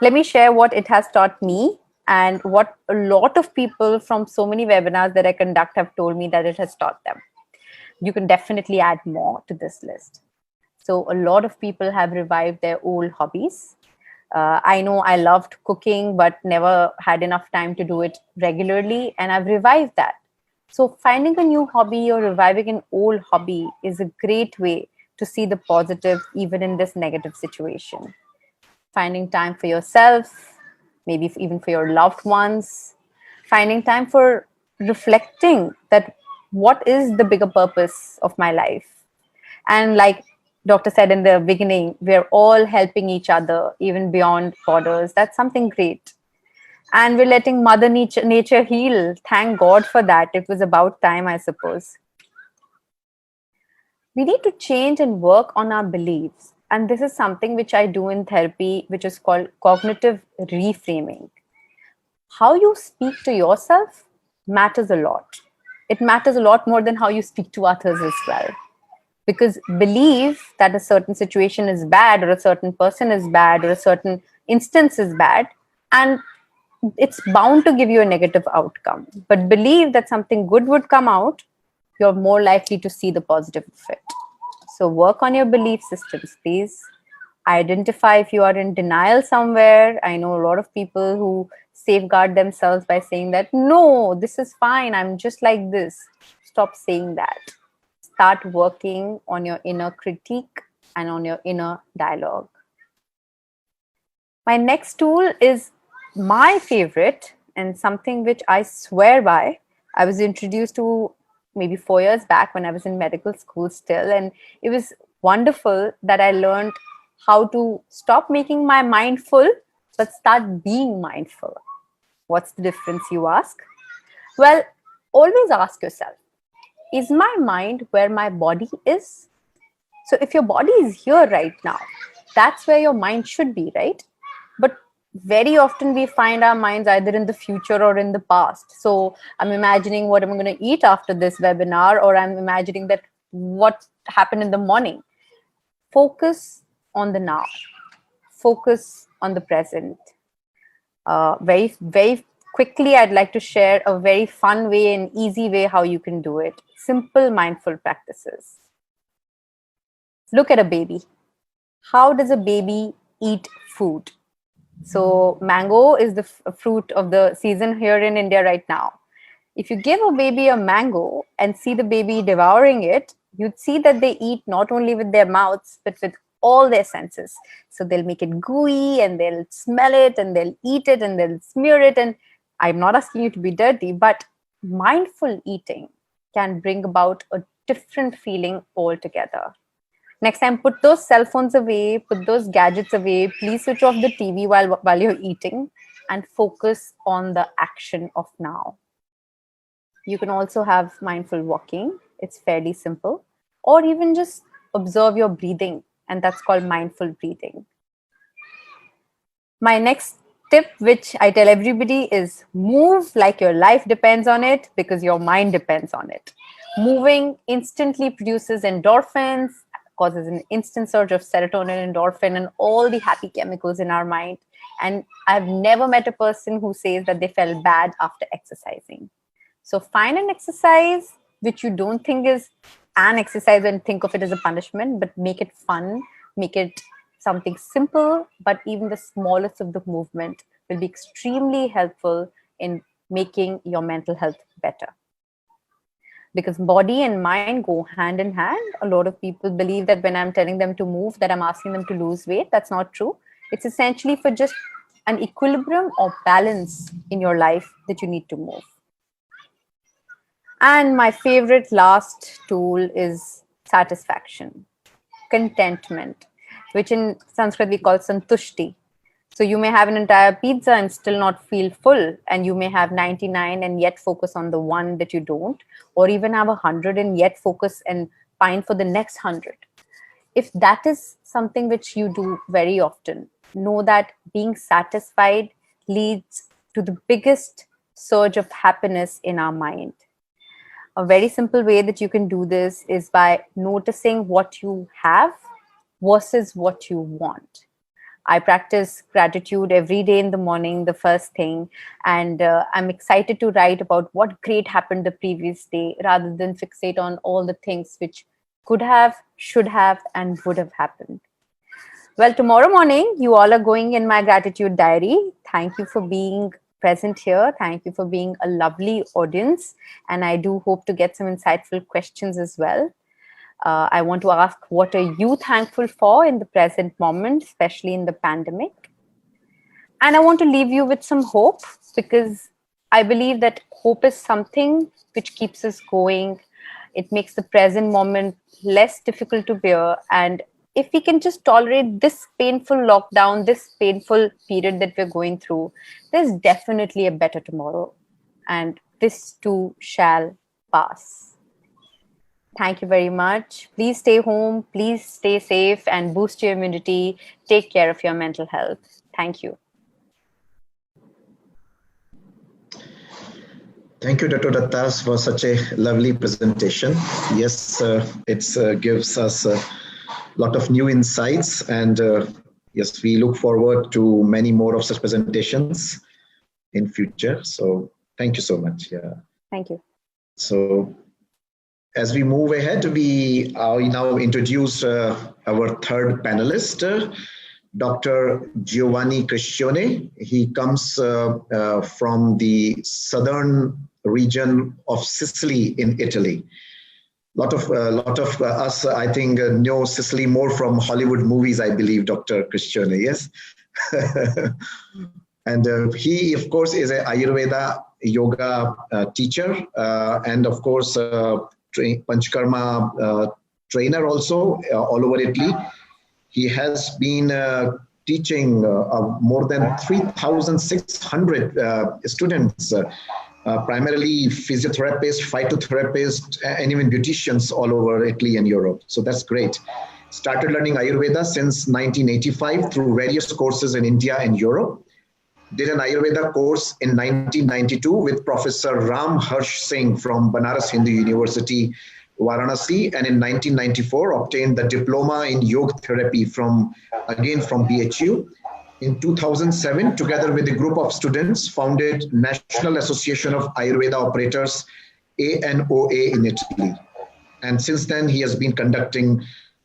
Let me share what it has taught me and what a lot of people from so many webinars that I conduct have told me that it has taught them. You can definitely add more to this list. So a lot of people have revived their old hobbies. I know I loved cooking, but never had enough time to do it regularly, and I've revived that. So finding a new hobby or reviving an old hobby is a great way to see the positive even in this negative situation. Finding time for yourself, maybe even for your loved ones, finding time for reflecting that what is the bigger purpose of my life. And like Doctor said in the beginning, we're all helping each other, even beyond borders. That's something great. And we're letting Mother Nature heal. Thank God for that. It was about time, I suppose. We need to change and work on our beliefs. And this is something which I do in therapy, which is called cognitive reframing. How you speak to yourself matters a lot. It matters a lot more than how you speak to others as well. Because believe that a certain situation is bad or a certain person is bad or a certain instance is bad, and it's bound to give you a negative outcome. But believe that something good would come out, you're more likely to see the positive of it. So work on your belief systems, please. Identify if you are in denial somewhere. I know a lot of people who safeguard themselves by saying that, no, this is fine, I'm just like this. Stop saying that. Start working on your inner critique and on your inner dialogue. My next tool is my favorite and something which I swear by. I was introduced to maybe 4 years back when I was in medical school still. And it was wonderful that I learned how to stop making my mind full, but start being mindful. What's the difference, you ask? Well, always ask yourself, is my mind where my body is? So if your body is here right now, that's where your mind should be, right? But very often we find our minds either in the future or in the past. So I'm imagining what I'm going to eat after this webinar, or I'm imagining that what happened in the morning. Focus on the now. Focus on the present. Very quickly, I'd like to share a very fun way and easy way how you can do it. Simple mindful practices. Look at a baby. How does a baby eat food? So mango is the fruit of the season here in India right now. If you give a baby a mango and see the baby devouring it, you'd see that they eat not only with their mouths, but with all their senses. So they'll make it gooey and they'll smell it and they'll eat it and they'll smear it. And I'm not asking you to be dirty, but mindful eating can bring about a different feeling altogether. Next time, put those cell phones away, put those gadgets away. Please switch off the TV while you're eating and focus on the action of now. You can also have mindful walking. It's fairly simple. Or even just observe your breathing, and that's called mindful breathing. My next tip, which I tell everybody, is move like your life depends on it, because your mind depends on it. Moving instantly produces endorphins, causes an instant surge of serotonin, endorphin, and all the happy chemicals in our mind. And I've never met a person who says that they felt bad after exercising. So find an exercise which you don't think is an exercise and think of it as a punishment, but make it fun, make it something simple, but even the smallest of the movement will be extremely helpful in making your mental health better. Because body and mind go hand in hand. A lot of people believe that when I'm telling them to move, that I'm asking them to lose weight. That's not true. It's essentially for just an equilibrium or balance in your life that you need to move. And my favorite last tool is satisfaction, contentment, which in Sanskrit we call santushti. So you may have an entire pizza and still not feel full, and you may have 99 and yet focus on the one that you don't, or even have 100 and yet focus and pine for the next 100. If that is something which you do very often, know that being satisfied leads to the biggest surge of happiness in our mind. A very simple way that you can do this is by noticing what you have versus what you want. I practice gratitude every day in the morning, the first thing, and I'm excited to write about what great happened the previous day rather than fixate on all the things which could have, should have, and would have happened. Well, tomorrow morning, you all are going in my gratitude diary. Thank you for being present here. Thank you for being a lovely audience. And I do hope to get some insightful questions as well. I want to ask, what are you thankful for in the present moment, especially in the pandemic? And I want to leave you with some hope, because I believe that hope is something which keeps us going. It makes the present moment less difficult to bear. And if we can just tolerate this painful lockdown, this painful period that we're going through, there's definitely a better tomorrow. And this too shall pass. Thank you very much. Please stay home. Please stay safe and boost your immunity. Take care of your mental health. Thank you. Thank you, Dr. Dattas, for such a lovely presentation. Yes, it gives us a lot of new insights, and yes, we look forward to many more of such presentations in future. So thank you so much. Yeah. Thank you. So as we move ahead, we now introduce our third panelist, Dr. Giovanni Criscione. He comes from the southern region of Sicily in Italy. Lot of us, I think, know Sicily more from Hollywood movies, I believe, Dr. Criscione, yes? And he, of course, is an Ayurveda yoga teacher, and of course, Panchkarma trainer also all over Italy. He has been teaching more than 3,600 students primarily physiotherapists, phytotherapists, and even beauticians all over Italy and Europe. So that's great. Started learning Ayurveda since 1985 through various courses in India and Europe. Did an Ayurveda course in 1992 with Professor Ram Harsh Singh from Banaras Hindu University, Varanasi, and in 1994 obtained the diploma in yoga therapy from BHU. In 2007, together with a group of students, founded National Association of Ayurveda Operators, ANOA, in Italy. And since then, he has been conducting,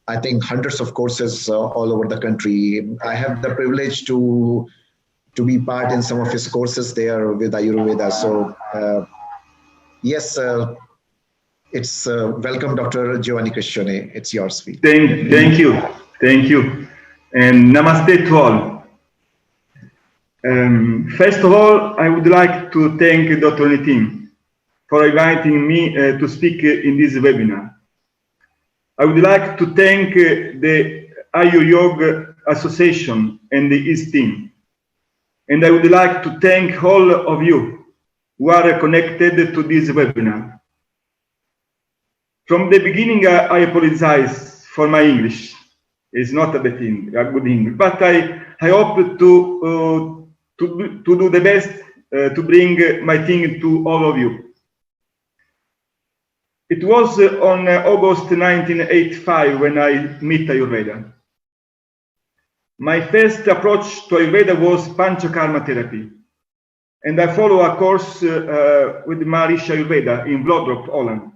I think, hundreds of courses all over the country. I have the privilege to be part in some of his courses there with Ayurveda. So, yes, it's welcome, Dr. Giovanni Cristione. It's yours, Sweet. Thank you. And namaste to all. First of all, I would like to thank Dr. Nitin for inviting me to speak in this webinar. I would like to thank the Ayuryog Association and his team. And I would like to thank all of you who are connected to this webinar. From the beginning, I apologize for my English. It's not a good English, but I hope to do the best to bring my thing to all of you. It was on August 1985 when I met Ayurveda. My first approach to Ayurveda was Panchakarma therapy, and I follow a course with Maharishi Ayurveda in Vlodrop, Holland.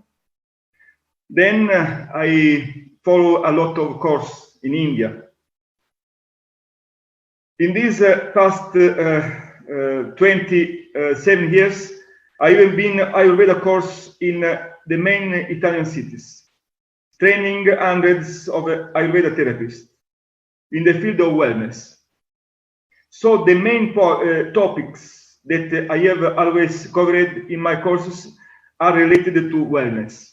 Then I follow a lot of courses in India. In these past 27 years, I have been Ayurveda course in the main Italian cities, training hundreds of Ayurveda therapists in the field of wellness. So the main topics that I have always covered in my courses are related to wellness,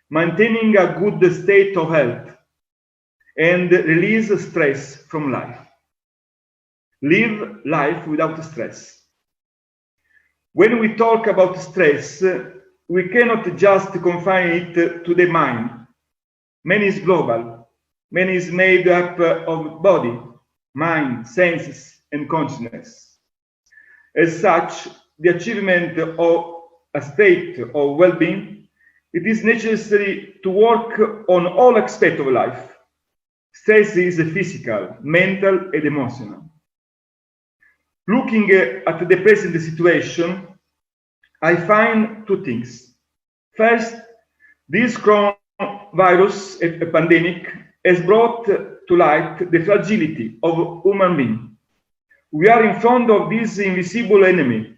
maintaining a good state of health, and release stress from life. Live life without stress. When we talk about stress, we cannot just confine it to the mind. Man is global. Man is made up of body, mind, senses, and consciousness. As such, the achievement of a state of well-being, it is necessary to work on all aspects of life. Stress is physical, mental, and emotional. Looking at the present situation, I find two things. First, this coronavirus pandemic has brought to light the fragility of human beings. We are in front of this invisible enemy,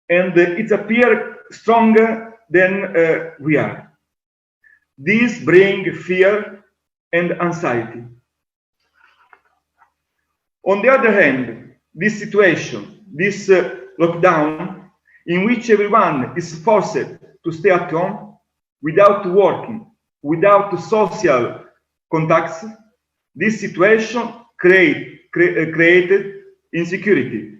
and it appears stronger than we are. This brings fear and anxiety. On the other hand, this situation, this lockdown, in which everyone is forced to stay at home without working, without social contacts, this situation created insecurity,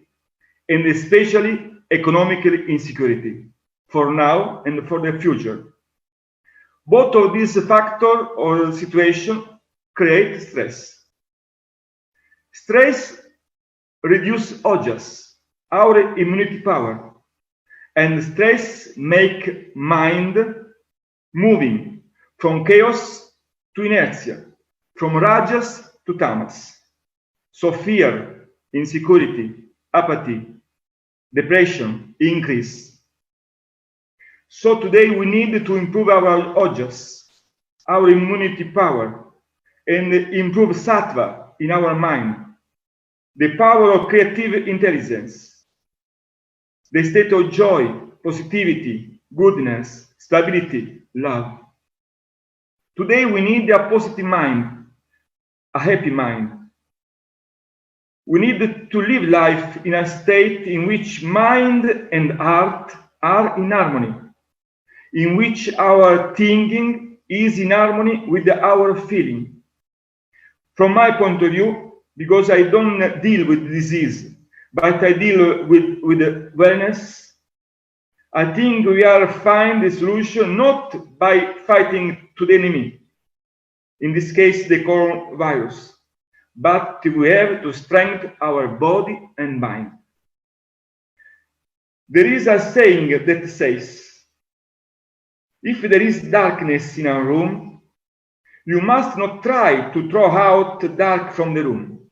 and especially economical insecurity for now and for the future. Both of these factors or situation create stress. Stress reduces ojas, our immunity power, and stress make mind moving from chaos to inertia, from rajas to tamas. So fear, insecurity, apathy, depression increase. So today we need to improve our ojas, our immunity power, and improve sattva in our mind, the power of creative intelligence, the state of joy, positivity, goodness, stability, love. Today we need a positive mind, a happy mind. We need to live life in a state in which mind and heart are in harmony, in which our thinking is in harmony with our feeling. From my point of view, because I don't deal with disease, but I deal with wellness, I think we are find the solution not by fighting to the enemy, in this case the coronavirus, but we have to strengthen our body and mind. There is a saying that says, if there is darkness in a room, you must not try to throw out the dark from the room.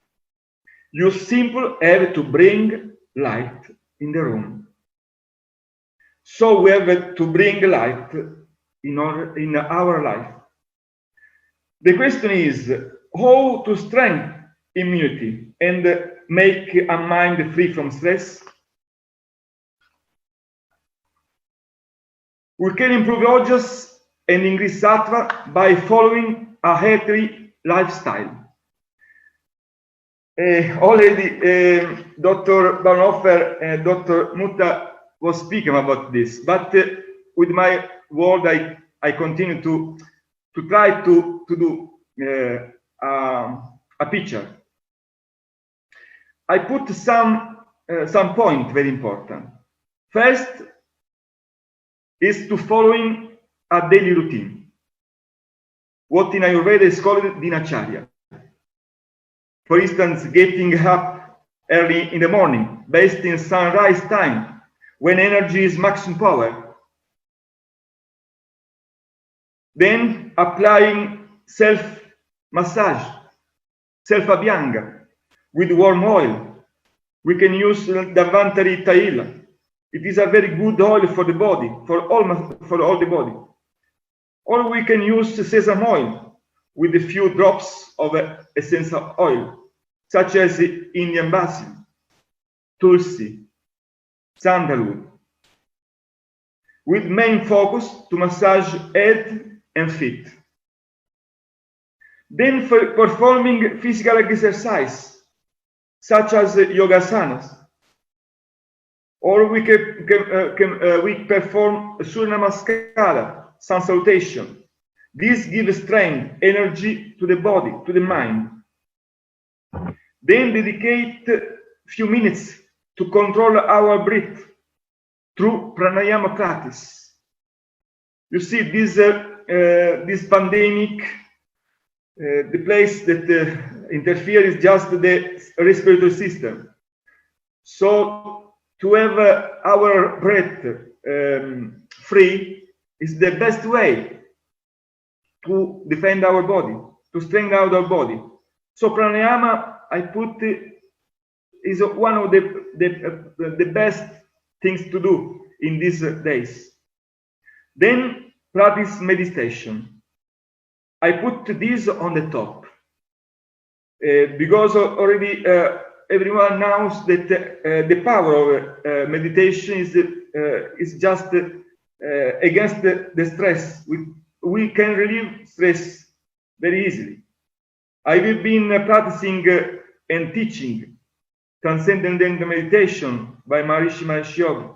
You simply have to bring light in the room. So we have to bring light in our life. The question is how to strengthen immunity and make a mind free from stress. We can improve ojas and increase sattva by following a healthy lifestyle. Already Dr. Baumhofer and Dr. Mutta was speaking about this, but with my word I continue to try to do a picture. I put some point very important. First is to following a daily routine, what in Ayurveda is called dinacharya. For instance, getting up early in the morning, based in sunrise time, when energy is maximum power. Then applying self-massage, self-abhyanga, with warm oil. We can use the Dhavantari Taila. It is a very good oil for the body, for all the body. Or we can use sesame oil with a few drops of essential oil, such as Indian basil, tulsi, sandalwood, with main focus to massage head and feet. Then for performing physical exercise, such as yogasanas, or we we perform Surya Namaskara, sun salutation. This gives strength, energy to the body, to the mind. Then dedicate few minutes to control our breath through pranayama practice. You see, this pandemic, the place that interferes is just the respiratory system. So to have our breath free is the best way to defend our body, to strengthen our body. So pranayama, I put, is one of the best things to do in these days. Then practice meditation. I put this on the top because already everyone knows that the power of meditation is just against the stress. We can relieve stress very easily. I've been practicing and teaching transcendental meditation by Maharishi Ayuryog,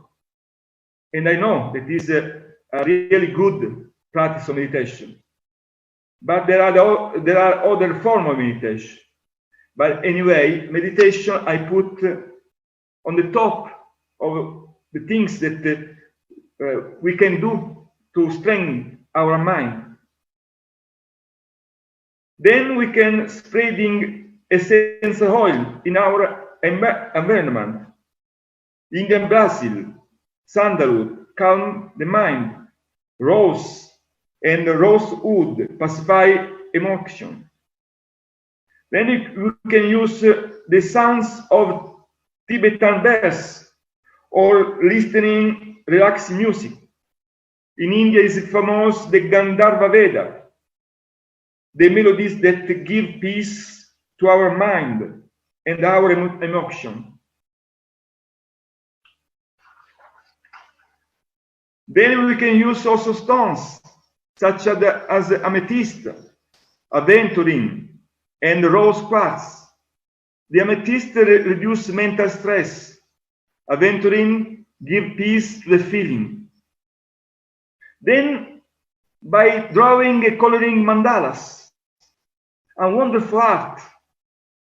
and I know that is a really good practice of meditation. But there are other forms of meditation. But anyway, meditation I put on the top of the things that we can do to strengthen our mind. Then we can spreading essential oil in our environment. Indian basil, sandalwood calm the mind. Rose and rosewood pacify emotion. Then we can use the sounds of Tibetan bells or listening relaxing music. In India is famous the Gandharva Veda, the melodies that give peace to our mind and our emotion. Then we can use also stones such as amethyst, aventurine, and rose quartz. The amethyst reduces mental stress. Aventurine gives peace to the feeling. Then, by drawing and coloring mandalas, a wonderful art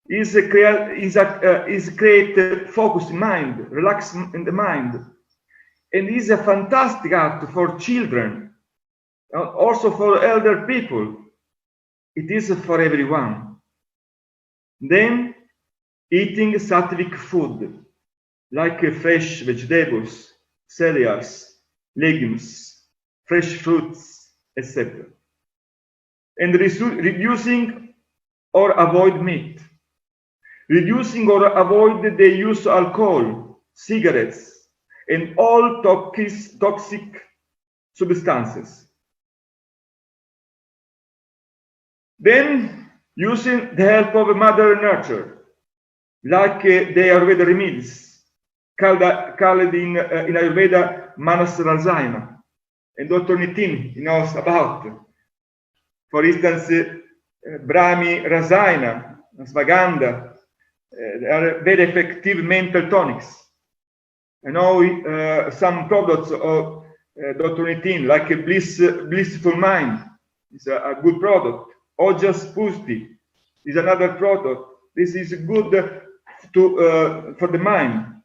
is create focused mind, relax in the mind. And it is a fantastic art for children, also for elder people. It is for everyone. Then eating sattvic food, like fresh vegetables, cereals, legumes, fresh fruits, etc. And reducing or avoid meat. Reducing or avoid the use of alcohol, cigarettes, and all toxic substances. Then using the help of Mother Nature, like the Ayurveda remedies, called in Ayurveda Manas Rasaina, and Dr. Nitin knows about. For instance, Brahmi Rasaina, Svaganda, they are very effective mental tonics. I know some products of Dr. Nitin, like a Blissful Mind, is a good product. Ojas Pusti is another product. This is good for the mind.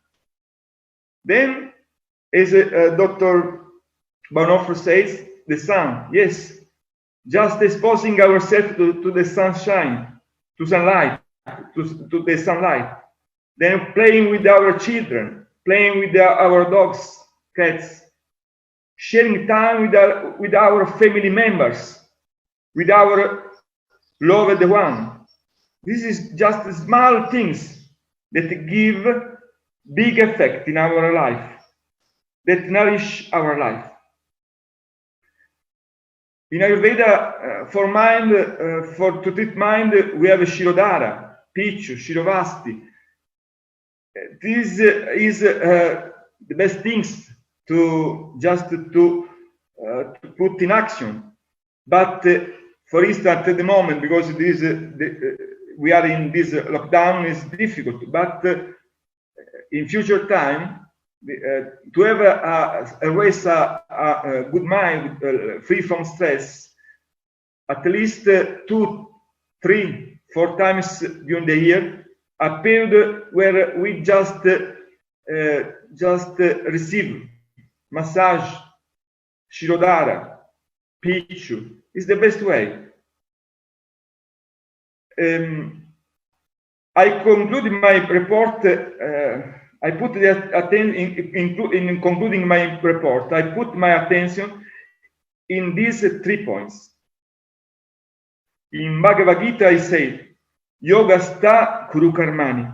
Then, as Dr. Bonhoeffer says, the sun, yes, just exposing ourselves to the sunshine, to sunlight, to the sunlight. Then playing with our children, playing with our dogs, cats, sharing time with our family members, with our loved one. This is just small things that give big effect in our life, that nourish our life. In Ayurveda, to treat mind, we have Shirodhara, Pichu, Shirovasti. This is the best things to put in action. But for instance, at the moment, because we are in this lockdown, is difficult. But in future time, to have always a good mind, free from stress, at least 2, 3, 4 times during the year, a period where we just receive massage, Shirodhara, Pichu, is the best way. I conclude my report. I put in concluding my report, I put my attention in these 3 points. In Bhagavad Gita, I say, Yoga sta kuru karmani.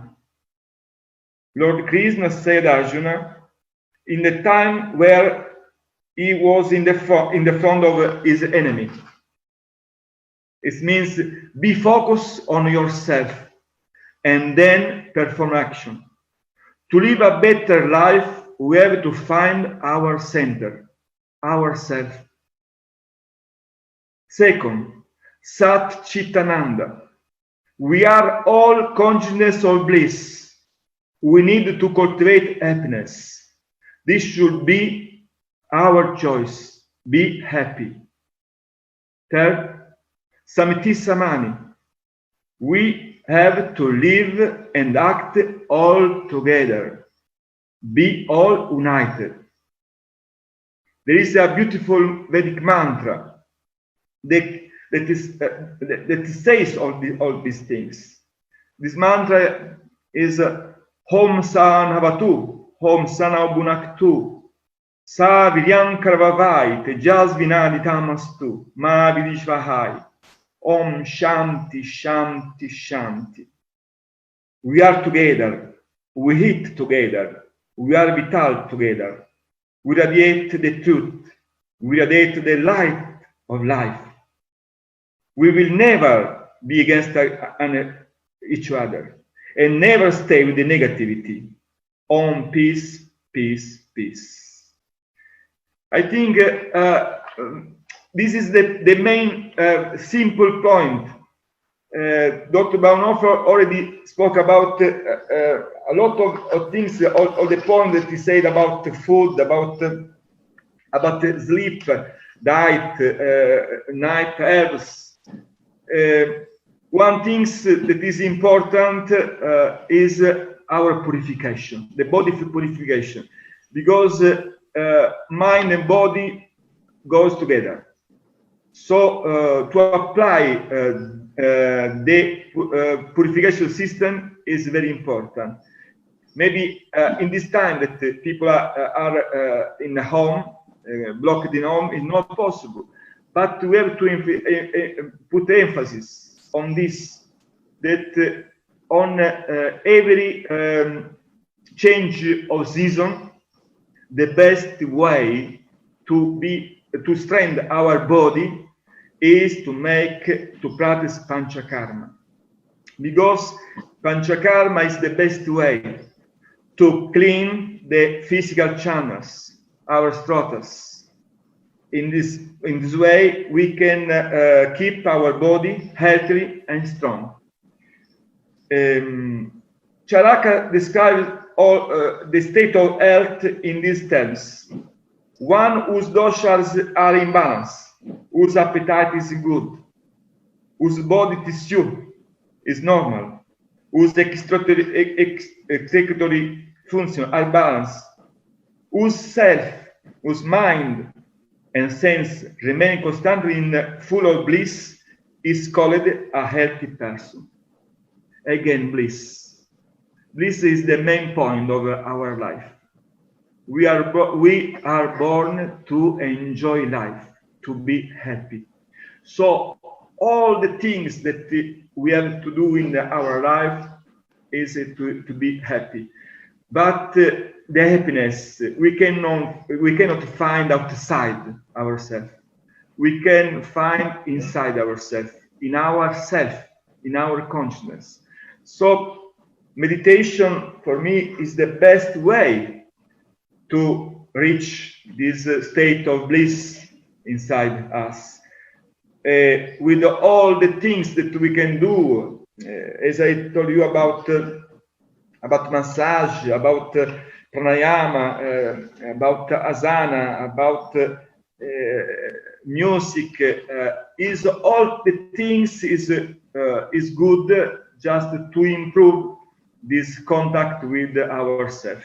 Lord Krishna said Arjuna in the time where he was in the front of his enemy. It means be focused on yourself and then perform action. To live a better life, we have to find our center, ourself. Second, Sat Chitananda. We are all consciousness of bliss. We need to cultivate happiness. This should be our choice. Be happy. Third, Samiti Samani. We have to live and act all together. Be all united. There is a beautiful Vedic mantra that says all these things. This mantra is Om Sanavatu, Om Sanabunaktu, Sa Viryam Karvavai, Tejas Vinaditamastu, Ma Vidishvahai. Om Shanti, Shanti, Shanti. We are together. We eat together. We are vital together. We radiate the truth. We radiate the light of life. We will never be against each other and never stay with the negativity. Om peace, peace, peace. I think this is the main simple point. Dr. Bonhoeffer already spoke about a lot of things, all the points that he said about the food, about the sleep, diet, night herbs. One thing that is important is our purification, the body purification, because mind and body goes together. So to apply the purification system is very important. Maybe in this time that people are in the home, blocked in home, is not possible. But we have to put emphasis on this, that on every change of season, the best way to strengthen our body is to practice panchakarma, because panchakarma is the best way to clean the physical channels, our stratas. In this way, we can keep our body healthy and strong. Charaka describes the state of health in these terms: one whose doshas are in balance, whose appetite is good, whose body tissue is normal, whose executory functions are balanced, whose self, whose mind and sense remain constantly full of bliss, is called a healthy person. Again, bliss. Bliss is the main point of our life. We are born to enjoy life, to be happy. So all the things that we have to do in our life is to be happy. But the happiness we cannot find outside ourselves. We can find inside ourselves, in ourself, in our consciousness. So meditation for me is the best way to reach this state of bliss inside us. With all the things that we can do, as I told you about massage, about pranayama, about asana, about music, is all the things is good just to improve this contact with ourselves.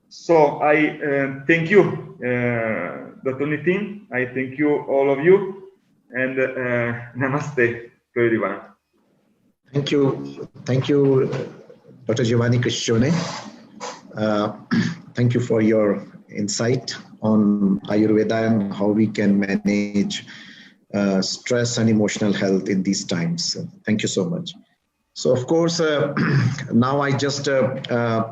So I thank you, Dr. Nitin. I thank you, all of you, and namaste to everyone. Thank you, Dr. Giovanni Criscione. Thank you for your insight on Ayurveda and how we can manage stress and emotional health in these times. Thank you so much. So, of course, now I just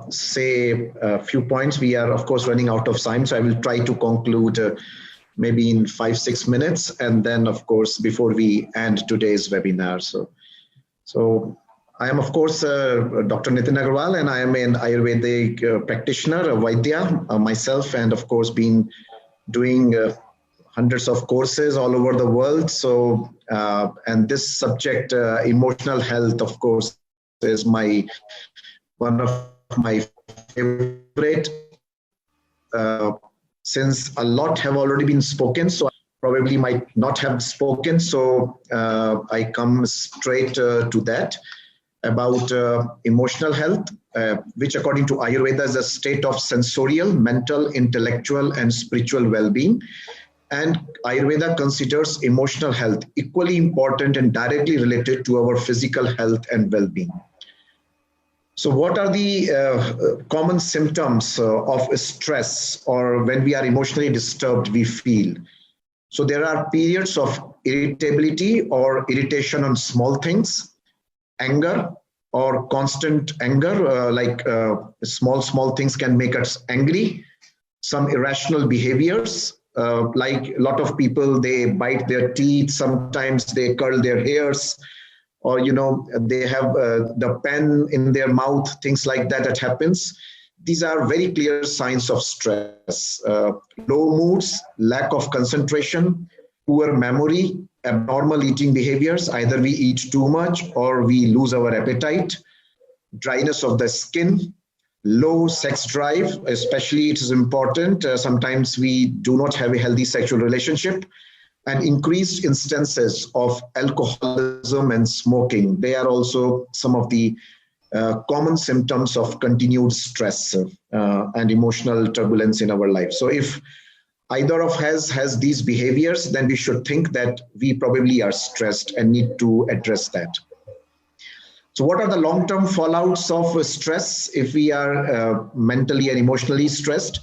say a few points. We are, of course, running out of time, so I will try to conclude maybe in 5-6 minutes, and then, of course, before we end today's webinar. So I am, of course, Dr. Nitin Agarwal, and I am an Ayurvedic practitioner, a Vaidya, myself, and of course, been doing hundreds of courses all over the world. So, and this subject, emotional health, of course, is one of my favorite. Since a lot have already been spoken, so I probably might not have spoken. So I come straight to that about emotional health, which according to Ayurveda is a state of sensorial, mental, intellectual, and spiritual well-being. And Ayurveda considers emotional health equally important and directly related to our physical health and well-being. So what are the common symptoms of stress, or when we are emotionally disturbed, we feel? So there are periods of irritability or irritation on small things, anger or constant anger, like small things can make us angry, some irrational behaviors, like a lot of people, they bite their teeth, sometimes they curl their hairs, or they have the pen in their mouth, things like that happens. These are very clear signs of stress. Low moods, lack of concentration, poor memory, abnormal eating behaviors, either we eat too much or we lose our appetite, dryness of the skin, low sex drive, especially it is important. Sometimes we do not have a healthy sexual relationship, and increased instances of alcoholism and smoking. They are also some of the common symptoms of continued stress and emotional turbulence in our life. So if either of us has these behaviors, then we should think that we probably are stressed and need to address that. So what are the long-term fallouts of stress? If we are mentally and emotionally stressed,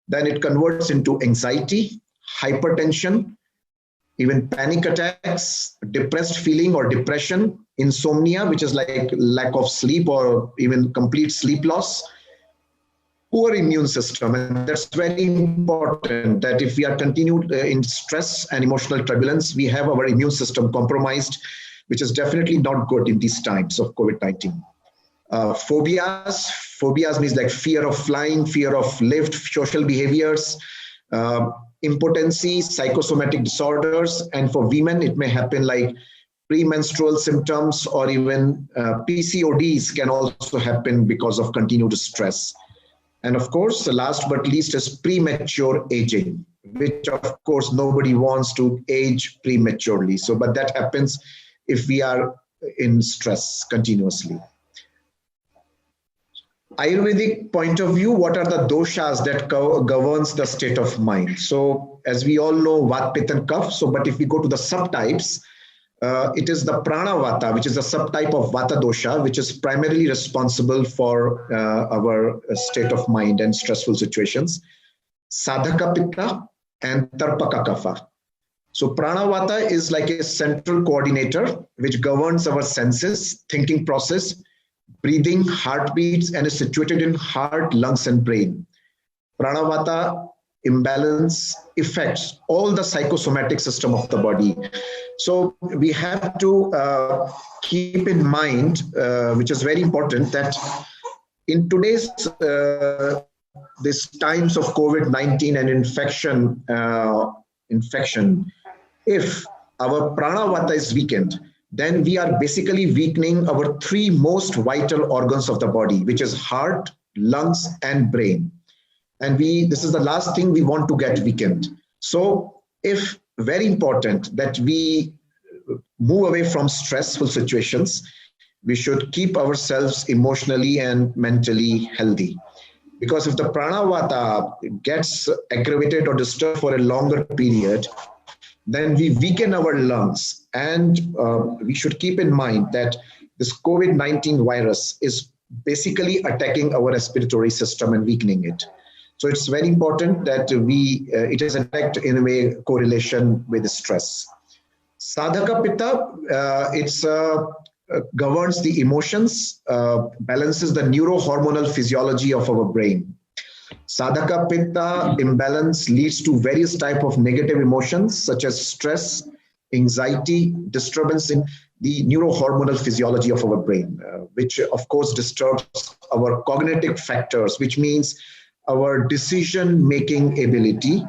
then it converts into anxiety, hypertension, even panic attacks, depressed feeling or depression, insomnia, which is like lack of sleep or even complete sleep loss, poor immune system. And that's very important that if we are continued in stress and emotional turbulence, we have our immune system compromised, which is definitely not good in these times of COVID-19. Phobias means like fear of flying, fear of lift, social behaviors, impotency, psychosomatic disorders, and for women, it may happen like premenstrual symptoms or even PCODs can also happen because of continued stress. And of course, the last but least is premature aging, which of course nobody wants to age prematurely. So, but that happens if we are in stress continuously. Ayurvedic point of view, what are the doshas that governs the state of mind? So as we all know, Vat, Pitta and Kapha. So, but if we go to the subtypes, it is the Prana Vata, which is a subtype of Vata dosha, which is primarily responsible for our state of mind and stressful situations. Sadhaka Pitta and Tarpaka Kapha. So Prana Vata is like a central coordinator which governs our senses, thinking process, breathing, heartbeats, and is situated in heart, lungs, and brain. Prana Vata imbalance affects all the psychosomatic system of the body. So we have to keep in mind, which is very important, that in today's these times of COVID-19 and infection, if our Prana Vata is weakened, then we are basically weakening our three most vital organs of the body, which is heart, lungs, and brain. And this is the last thing we want to get weakened. So if very important that we move away from stressful situations, we should keep ourselves emotionally and mentally healthy. Because if the Prana Vata gets aggravated or disturbed for a longer period, then we weaken our lungs. And we should keep in mind that this COVID-19 virus is basically attacking our respiratory system and weakening it. So it's very important that it is in fact in a way correlation with stress. Sadhaka Pitta, governs the emotions, balances the neurohormonal physiology of our brain. Sadhaka Pitta imbalance leads to various types of negative emotions such as stress, anxiety, disturbance in the neurohormonal physiology of our brain, which of course disturbs our cognitive factors, which means our decision-making ability,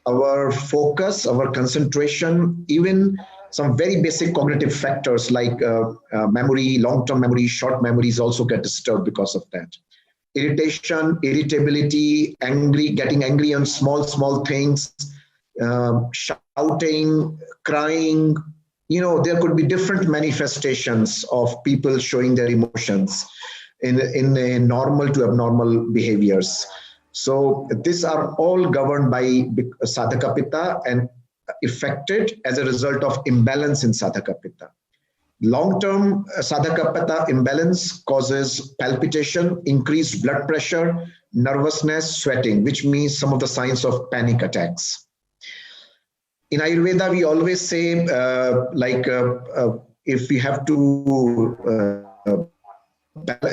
our focus, our concentration, even some very basic cognitive factors like memory, long-term memory, short memories also get disturbed because of that. Irritation, irritability, getting angry on small things, shouting, crying, there could be different manifestations of people showing their emotions in a normal to abnormal behaviors. So these are all governed by Sadhaka Pitta and affected as a result of imbalance in Sadhaka Pitta. Long-term Sadhaka Pitta imbalance causes palpitation, increased blood pressure, nervousness, sweating, which means some of the signs of panic attacks. In Ayurveda, we always say if we have to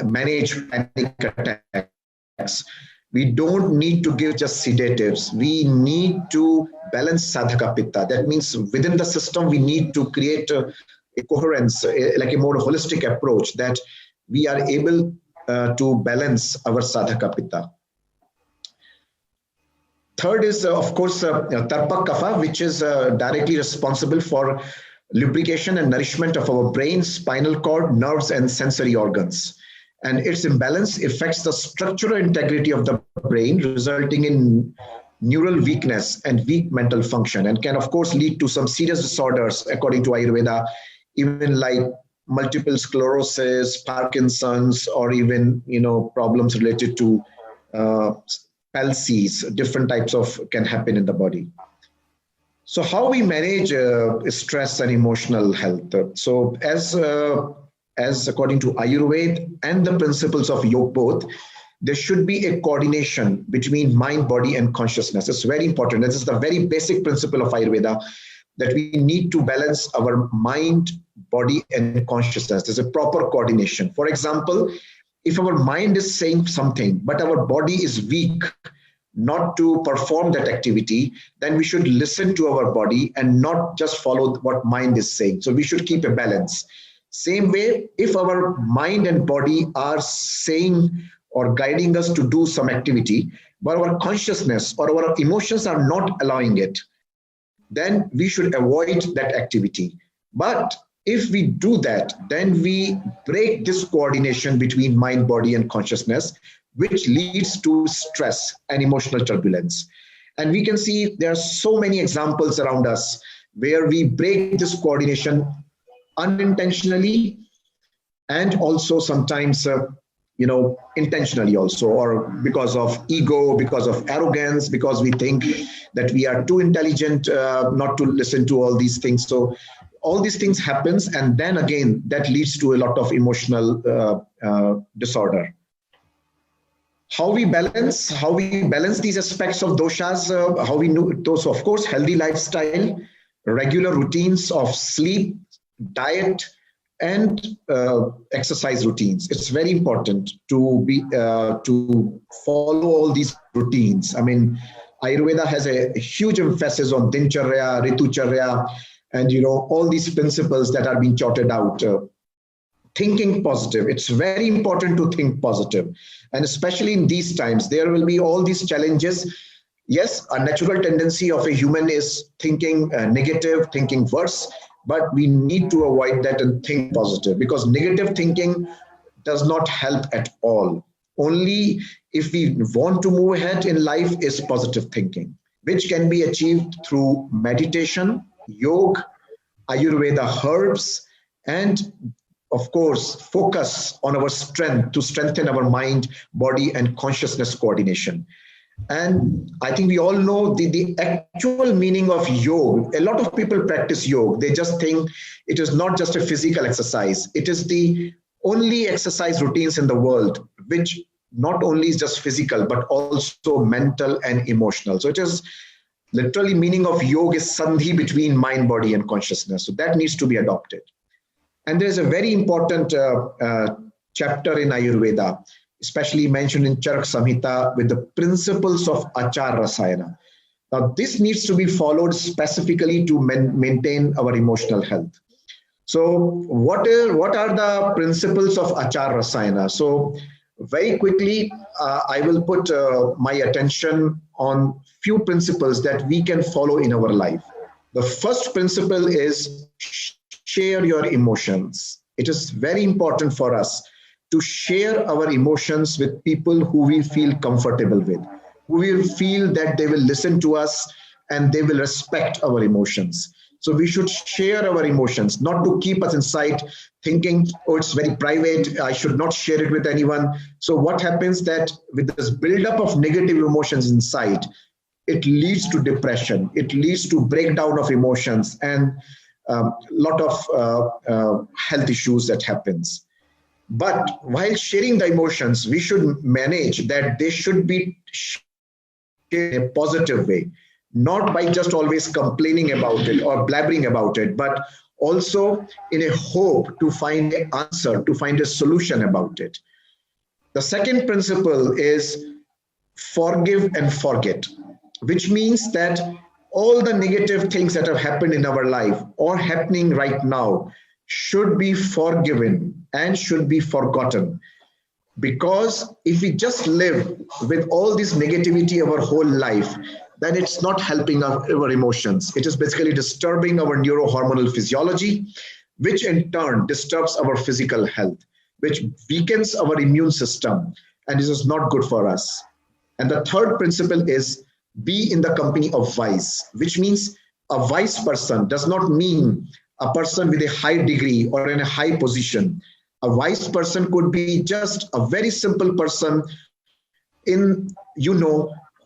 manage panic attacks, we don't need to give just sedatives. We need to balance Sadhaka Pitta. That means within the system, we need to create a coherence, like a more holistic approach that we are able to balance our Sadhaka Pitta. Third is, of course, Tarpak Kapha, which is directly responsible for lubrication and nourishment of our brain, spinal cord, nerves, and sensory organs. And its imbalance affects the structural integrity of the brain, resulting in neural weakness and weak mental function, and can, of course, lead to some serious disorders, according to Ayurveda, even like multiple sclerosis, Parkinson's, or even problems related to palsies. Different types of can happen in the body. So how we manage stress and emotional health? So as according to Ayurveda and the principles of yoga both, there should be a coordination between mind, body, and consciousness. It's very important. This is the very basic principle of Ayurveda, that we need to balance our mind, body, and consciousness. There's a proper coordination. For example, if our mind is saying something, but our body is weak not to perform that activity, then we should listen to our body and not just follow what mind is saying. So we should keep a balance. Same way, if our mind and body are saying or guiding us to do some activity, but our consciousness or our emotions are not allowing it, then we should avoid that activity. But if we do that, then we break this coordination between mind, body, and consciousness, which leads to stress and emotional turbulence. And we can see there are so many examples around us where we break this coordination unintentionally, and also sometimes intentionally also, or because of ego, because of arrogance, because we think that we are too intelligent not to listen to all these things. So all these things happens, and then again that leads to a lot of emotional disorder. How we balance these aspects of doshas, how we know those, of course, healthy lifestyle, regular routines of sleep, diet, and exercise routines. It's very important to follow all these routines. I mean, Ayurveda has a huge emphasis on dincharya, ritucharya, and all these principles that are being charted out. Thinking positive. It's very important to think positive, and especially in these times, there will be all these challenges. Yes, a natural tendency of a human is thinking negative, thinking worse. But we need to avoid that and think positive, because negative thinking does not help at all. Only if we want to move ahead in life is positive thinking, which can be achieved through meditation, yoga, Ayurveda herbs, and of course, focus on our strength to strengthen our mind, body, and consciousness coordination. And I think we all know the actual meaning of yoga. A lot of people practice yoga. They just think it is not just a physical exercise. It is the only exercise routines in the world, which not only is just physical, but also mental and emotional. So it is literally meaning of yoga is sandhi between mind, body, and consciousness. So that needs to be adopted. And there's a very important chapter in Ayurveda, especially mentioned in Charak Samhita, with the principles of Achar Rasayana. Now, this needs to be followed specifically to maintain our emotional health. So what are the principles of Achar Rasayana? So very quickly, I will put my attention on few principles that we can follow in our life. The first principle is share your emotions. It is very important for us to share our emotions with people who we feel comfortable with, who will feel that they will listen to us and they will respect our emotions. So we should share our emotions, not to keep us inside thinking, oh, it's very private, I should not share it with anyone. So what happens that with this buildup of negative emotions inside, it leads to depression, it leads to breakdown of emotions and a lot of health issues that happens. But while sharing the emotions, we should manage that they should be shared in a positive way, not by just always complaining about it or blabbering about it, but also in a hope to find an answer, to find a solution about it. The second principle is forgive and forget, which means that all the negative things that have happened in our life or happening right now should be forgiven and should be forgotten. Because if we just live with all this negativity our whole life, then it's not helping our emotions. It is basically disturbing our neurohormonal physiology, which in turn disturbs our physical health, which weakens our immune system, and this is not good for us. And the third principle is be in the company of wise, which means a wise person does not mean a person with a high degree or in a high position. A wise person could be just a very simple person in,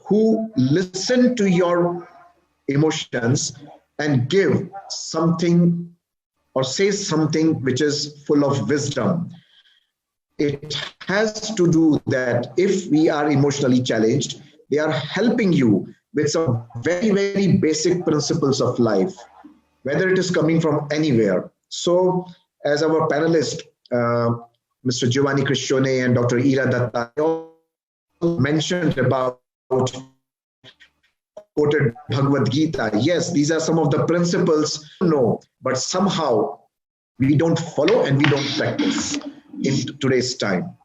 who listen to your emotions and give something or say something which is full of wisdom. It has to do that if we are emotionally challenged, they are helping you with some very, very basic principles of life, whether it is coming from anywhere. So, as our panelist, Mr. Giovanni Criscione and Dr. Ira Datta mentioned about quoted Bhagavad Gita. Yes, these are some of the principles, no, but somehow we don't follow and we don't practice in today's time.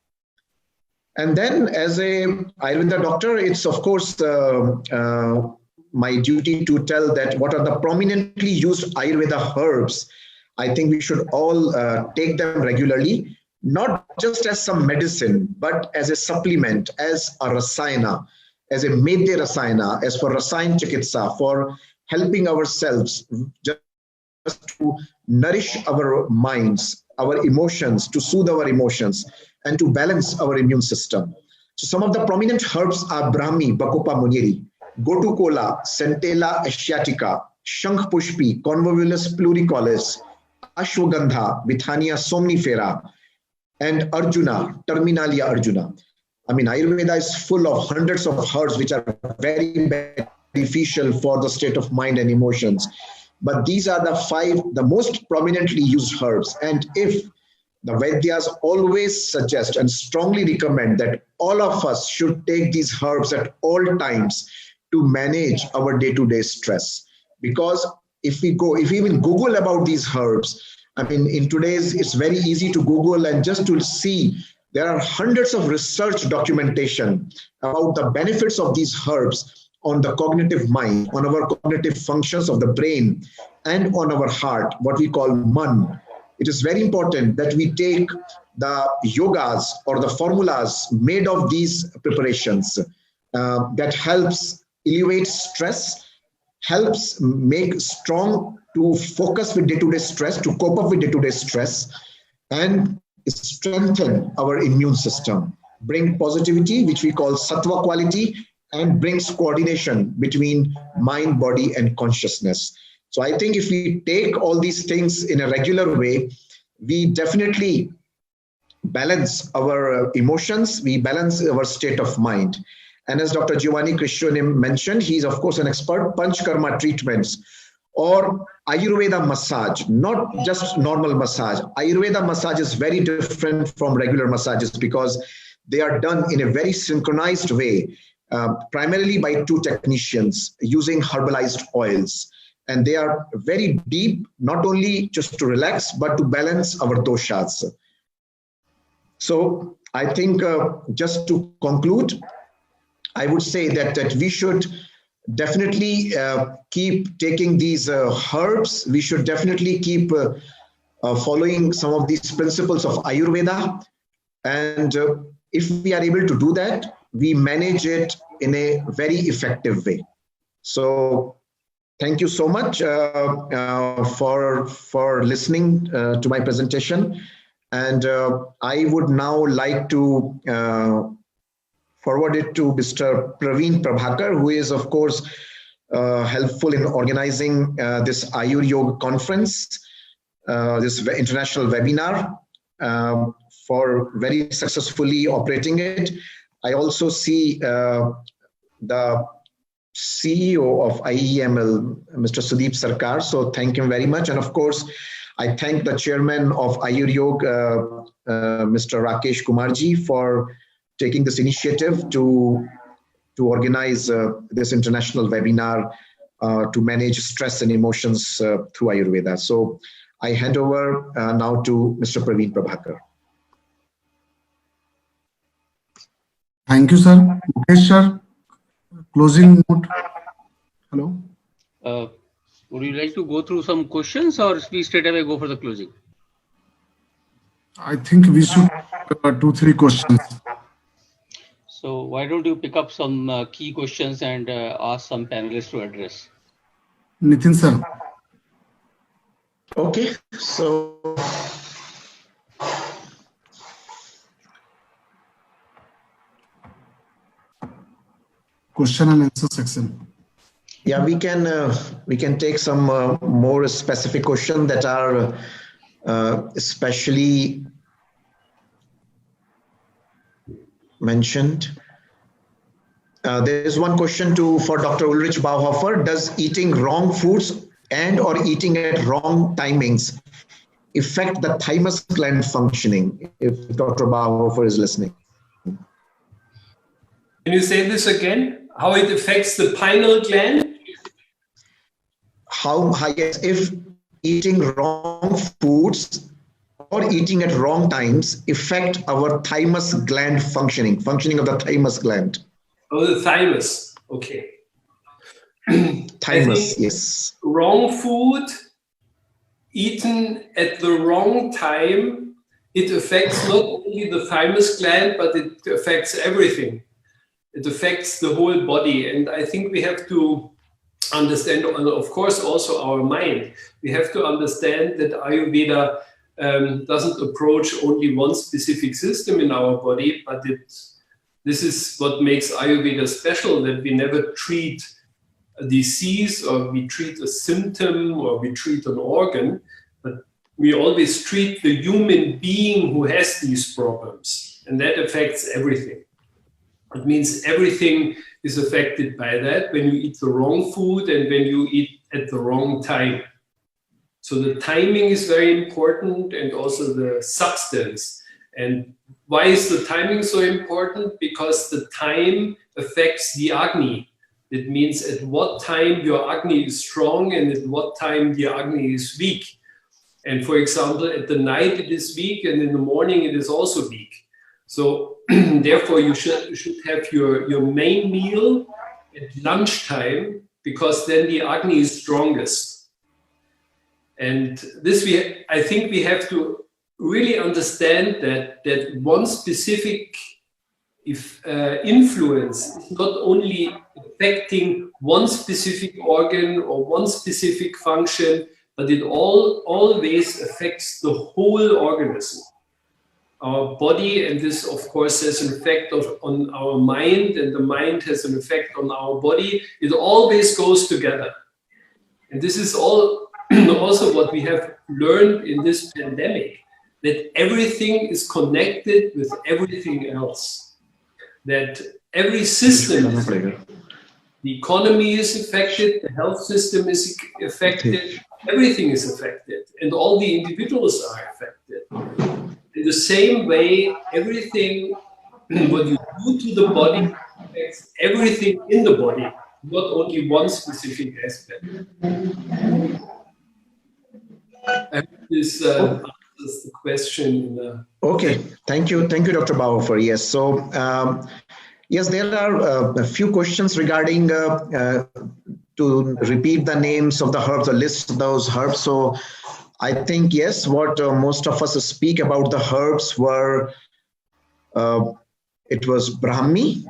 And then as a Ayurveda doctor, it's of course my duty to tell that what are the prominently used Ayurveda herbs. I think we should all take them regularly, not just as some medicine, but as a supplement, as a rasayana, as a medya rasayana, as for rasayan chikitsa, for helping ourselves just to nourish our minds, our emotions, to soothe our emotions, and to balance our immune system. So some of the prominent herbs are Brahmi, Bacopa muniri, Gotukola, Centella asiatica, Shankh pushpi, Convolvulus pluricollis, Ashwagandha, Bithania somnifera, and Arjuna, Terminalia Arjuna. I mean, Ayurveda is full of hundreds of herbs which are very beneficial for the state of mind and emotions. But these are the most prominently used herbs. And if the Vaidyas always suggest and strongly recommend that all of us should take these herbs at all times to manage our day-to-day stress. Because if we even Google about these herbs, I mean, in today's, it's very easy to Google and just to see there are hundreds of research documentation about the benefits of these herbs on the cognitive mind, on our cognitive functions of the brain, and on our heart, what we call man. It is very important that we take the yogas or the formulas made of these preparations that helps elevate stress, helps make strong to focus with day-to-day stress, to cope up with day-to-day stress, and strengthen our immune system, bring positivity, which we call sattva quality, and brings coordination between mind, body, and consciousness. So I think if we take all these things in a regular way, we definitely balance our emotions, we balance our state of mind. And as Dr. Giovanni Criscione mentioned, he's of course an expert, Panchkarma treatments or Ayurveda massage, not just normal massage. Ayurveda massage is very different from regular massages because they are done in a very synchronized way, primarily by two technicians using herbalized oils. And they are very deep, not only just to relax, but to balance our doshas. So I think just to conclude, I would say that we should definitely keep taking these herbs. We should definitely keep following some of these principles of Ayurveda. And if we are able to do that, we manage it in a very effective way. So thank you so much for listening to my presentation. And I would now like to forward it to Mr. Praveen Prabhakar, who is, of course, helpful in organizing this Ayuryog conference, this international webinar, for very successfully operating it. I also see the CEO of IEML, Mr. Sudeep Sarkar, so thank him very much. And of course, I thank the chairman of Ayuryog, Mr. Rakesh Kumarji, for taking this initiative to organize this international webinar to manage stress and emotions through Ayurveda. So I hand over now to Mr. Praveen Prabhakar. Thank you, sir. Mukesh, sir, closing note. Hello. Would you like to go through some questions or we straight away go for the closing? I think we should 2-3 questions. So why don't you pick up some key questions and ask some panelists to address? Nitin, sir. Okay, so Question and answer section. yeah, we can take some more specific questions that are especially mentioned. There is one question for Dr. Ulrich Bauhofer. Does eating wrong foods and or eating at wrong timings affect the thymus gland functioning? If Dr. Bauhofer is listening. Can you say this again? How it affects the pineal gland? Yes, if eating wrong foods or eating at wrong times affect our thymus gland functioning of the thymus gland. Oh, the thymus. Okay. Thymus, yes. Wrong food eaten at the wrong time, it affects not only the thymus gland, but it affects everything. It affects the whole body. And I think we have to understand, and of course, also our mind. We have to understand that Ayurveda doesn't approach only one specific system in our body, but this is what makes Ayurveda special, that we never treat a disease or we treat a symptom or we treat an organ, but we always treat the human being who has these problems, and that affects everything. It means everything is affected by that when you eat the wrong food and when you eat at the wrong time. So the timing is very important, and also the substance. And why is the timing so important? Because the time affects the Agni. It means at what time your Agni is strong and at what time the Agni is weak. And for example, at the night it is weak and in the morning it is also weak. So therefore you should have your main meal at lunchtime, because then the Agni is strongest. And this I think we have to really understand that one specific influence is not only affecting one specific organ or one specific function, but it always affects the whole organism, our body, and this of course has an effect on our mind, and the mind has an effect on our body. It always goes together. And this is also what we have learned in this pandemic, that everything is connected with everything else. That every system, the economy is affected, the health system is affected, everything is affected, and all the individuals are affected. In the same way, everything, what you do to the body affects everything in the body, not only one specific aspect. I hope this answers the question. Okay, thank you, Dr. Bauhofer. Yes, so yes, there are a few questions regarding to repeat the names of the herbs or list those herbs. So I think yes, what most of us speak about the herbs were it was Brahmi,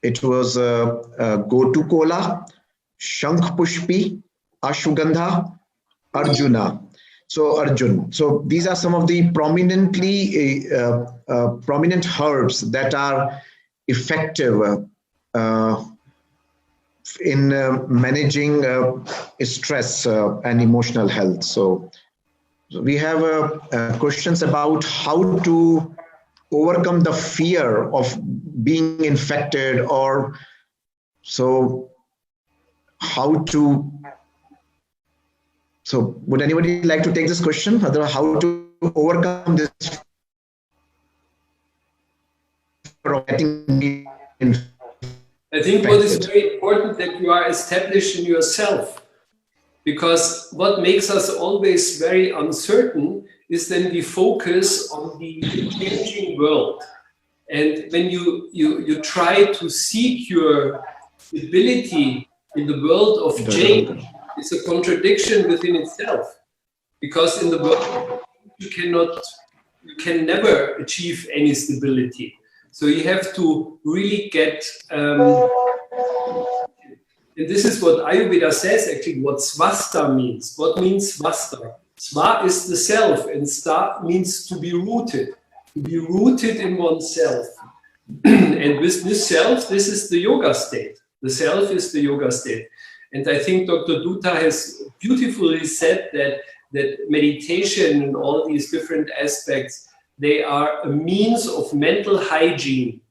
it was Gotukola, Shankh-Pushpi, Ashwagandha, Arjuna. So Arjun. So these are some of the prominent herbs that are effective in managing stress and emotional health. So we have questions about how to overcome the fear of being infected, or so how to. So would anybody like to take this question? How to overcome this fear of getting infected? I think what is very important that you are established in yourself, because what makes us always very uncertain is then we focus on the changing world. And when you try to seek your ability in the world of change, it's a contradiction within itself, because in the world you can never achieve any stability. So you have to really get And this is what Ayurveda says actually, what svasta means. What means svasta? Sva is the self, and sta means to be rooted in oneself. And with this self, this is the yoga state. The self is the yoga state. And I think Dr. Dutta has beautifully said that meditation and all these different aspects, they are a means of mental hygiene.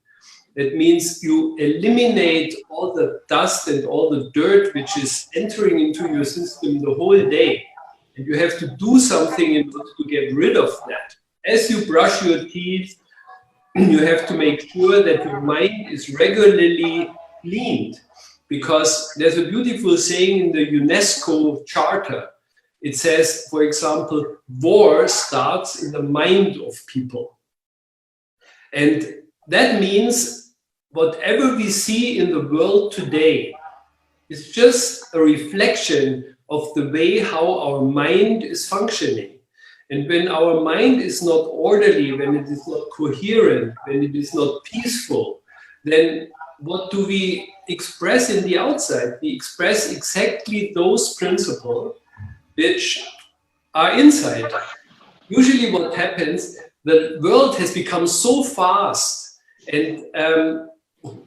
That means you eliminate all the dust and all the dirt which is entering into your system the whole day. And you have to do something in order to get rid of that. As you brush your teeth, you have to make sure that your mind is regularly cleaned. Because there's a beautiful saying in the UNESCO Charter. It says, for example, war starts in the mind of people. And that means whatever we see in the world today is just a reflection of the way how our mind is functioning. And when our mind is not orderly, when it is not coherent, when it is not peaceful, then what do we express in the outside? We express exactly those principles which are inside. Usually what happens, the world has become so fast and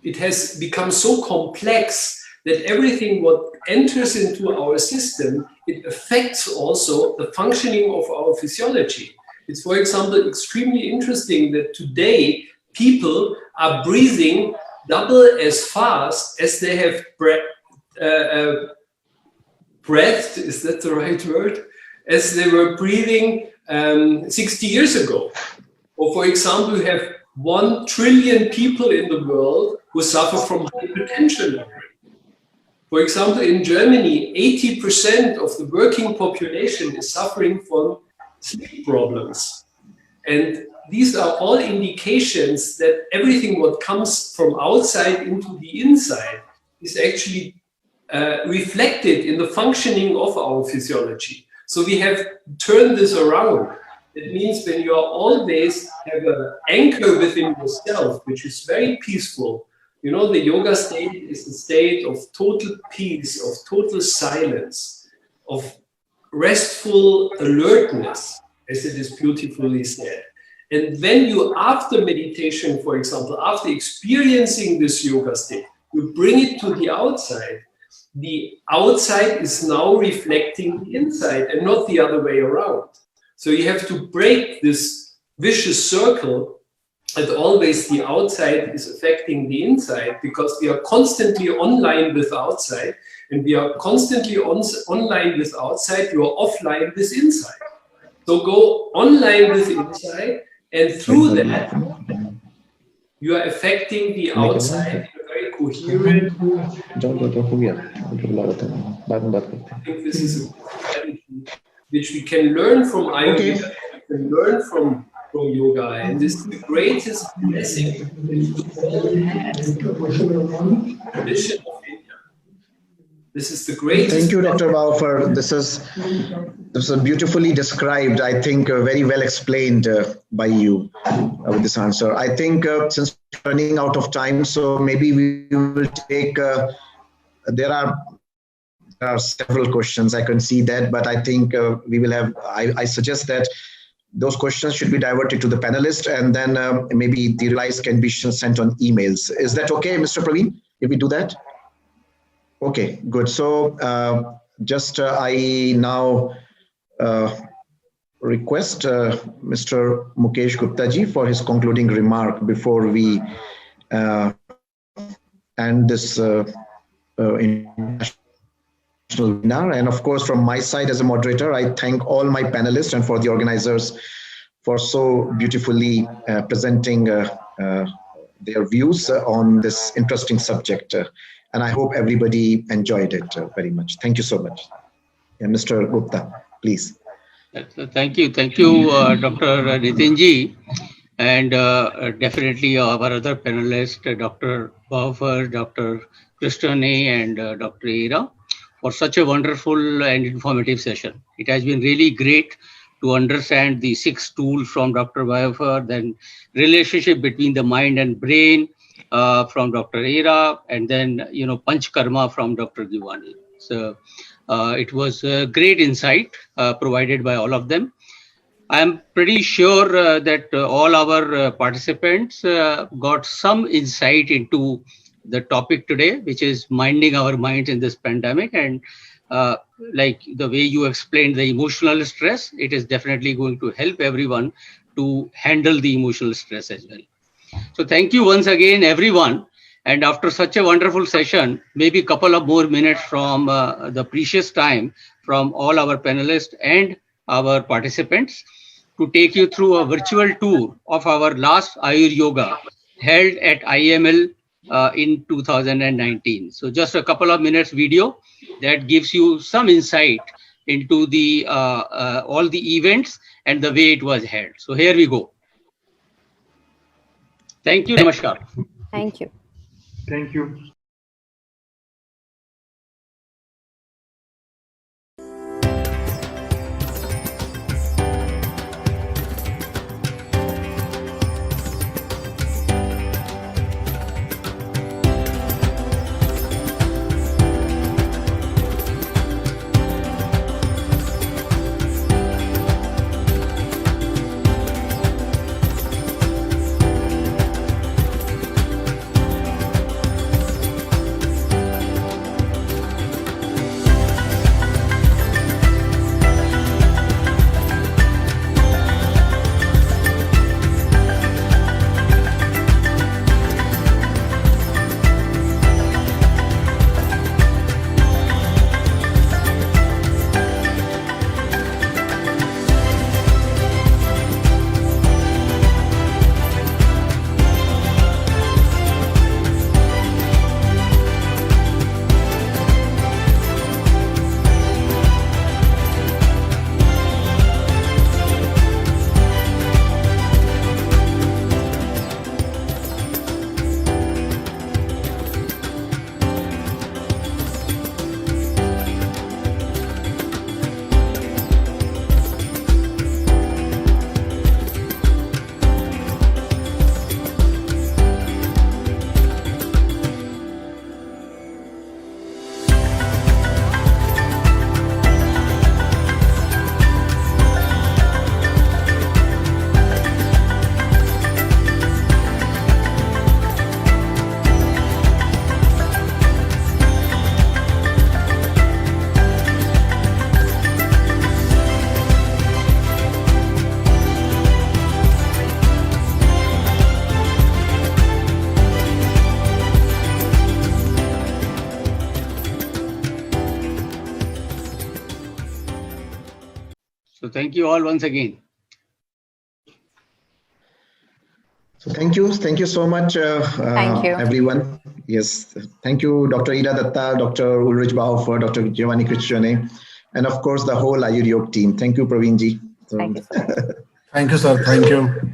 it has become so complex that everything what enters into our system, it affects also the functioning of our physiology. It's, for example, extremely interesting that today people are breathing double as fast as they have breathed, is that the right word? As they were breathing 60 years ago. Or for example, you have 1 trillion people in the world who suffer from hypertension. For example, in Germany, 80% of the working population is suffering from sleep problems. And these are all indications that everything what comes from outside into the inside is actually reflected in the functioning of our physiology. So we have turned this around. It means when you are always have an anchor within yourself, which is very peaceful. You know, the yoga state is a state of total peace, of total silence, of restful alertness, as it is beautifully said. And when you, after meditation, for example, after experiencing this yoga state, you bring it to the outside is now reflecting the inside and not the other way around. So you have to break this vicious circle that always the outside is affecting the inside, because we are constantly online with outside, and we are constantly online with outside, you are offline with inside. So go online with inside, and through that, you are affecting the outside in a very coherent. I think this is a strategy which we can learn from Ayurveda, we can learn from yoga, and this is the greatest blessing which the world has. Tradition of India. This is the greatest. Thank you, Dr. Baufer. This is beautifully described. I think very well explained by you with this answer. I think since we're running out of time, so maybe we will take. There are several questions. I can see that, but I think we will have. I suggest that those questions should be diverted to the panelists, and then maybe the replies can be sent on emails. Is that okay, Mr. Praveen, if we do that? Okay, good. So I now request Mr. Mukesh Gupta ji for his concluding remark before we end this international webinar. And of course, from my side as a moderator, I thank all my panelists and for the organizers for so beautifully presenting their views on this interesting subject. And I hope everybody enjoyed it very much. Thank you so much. Yeah, Mr. Gupta, please. Thank you, Dr. Nitinji, and definitely our other panelists, Dr. Baufer, Dr. Kristane, and Dr. Ira, for such a wonderful and informative session. It has been really great to understand the 6 tools from Dr. Baufer, then relationship between the mind and brain, from Dr. Era, and then, Panch Karma from Dr. Giovanni. So it was a great insight provided by all of them. I'm pretty sure that all our participants got some insight into the topic today, which is minding our minds in this pandemic. And like the way you explained the emotional stress, it is definitely going to help everyone to handle the emotional stress as well. So thank you once again, everyone. And after such a wonderful session, maybe a couple of more minutes from the precious time from all our panelists and our participants to take you through a virtual tour of our last Ayuryoga held at IML in 2019. So just a couple of minutes video that gives you some insight into the all the events and the way it was held. So here we go. Thank you. Namaskar. Thank you. Thank you. So thank you all once again. So thank you so much, Thank you. everyone. Yes, thank you, Dr. Ida Datta, Dr. Ulrich Baufer, Dr. Giovanni Cristione, and of course the whole Ayuryog team. Thank you, Praveen ji. Thank you so much. Thank you, sir. Thank you.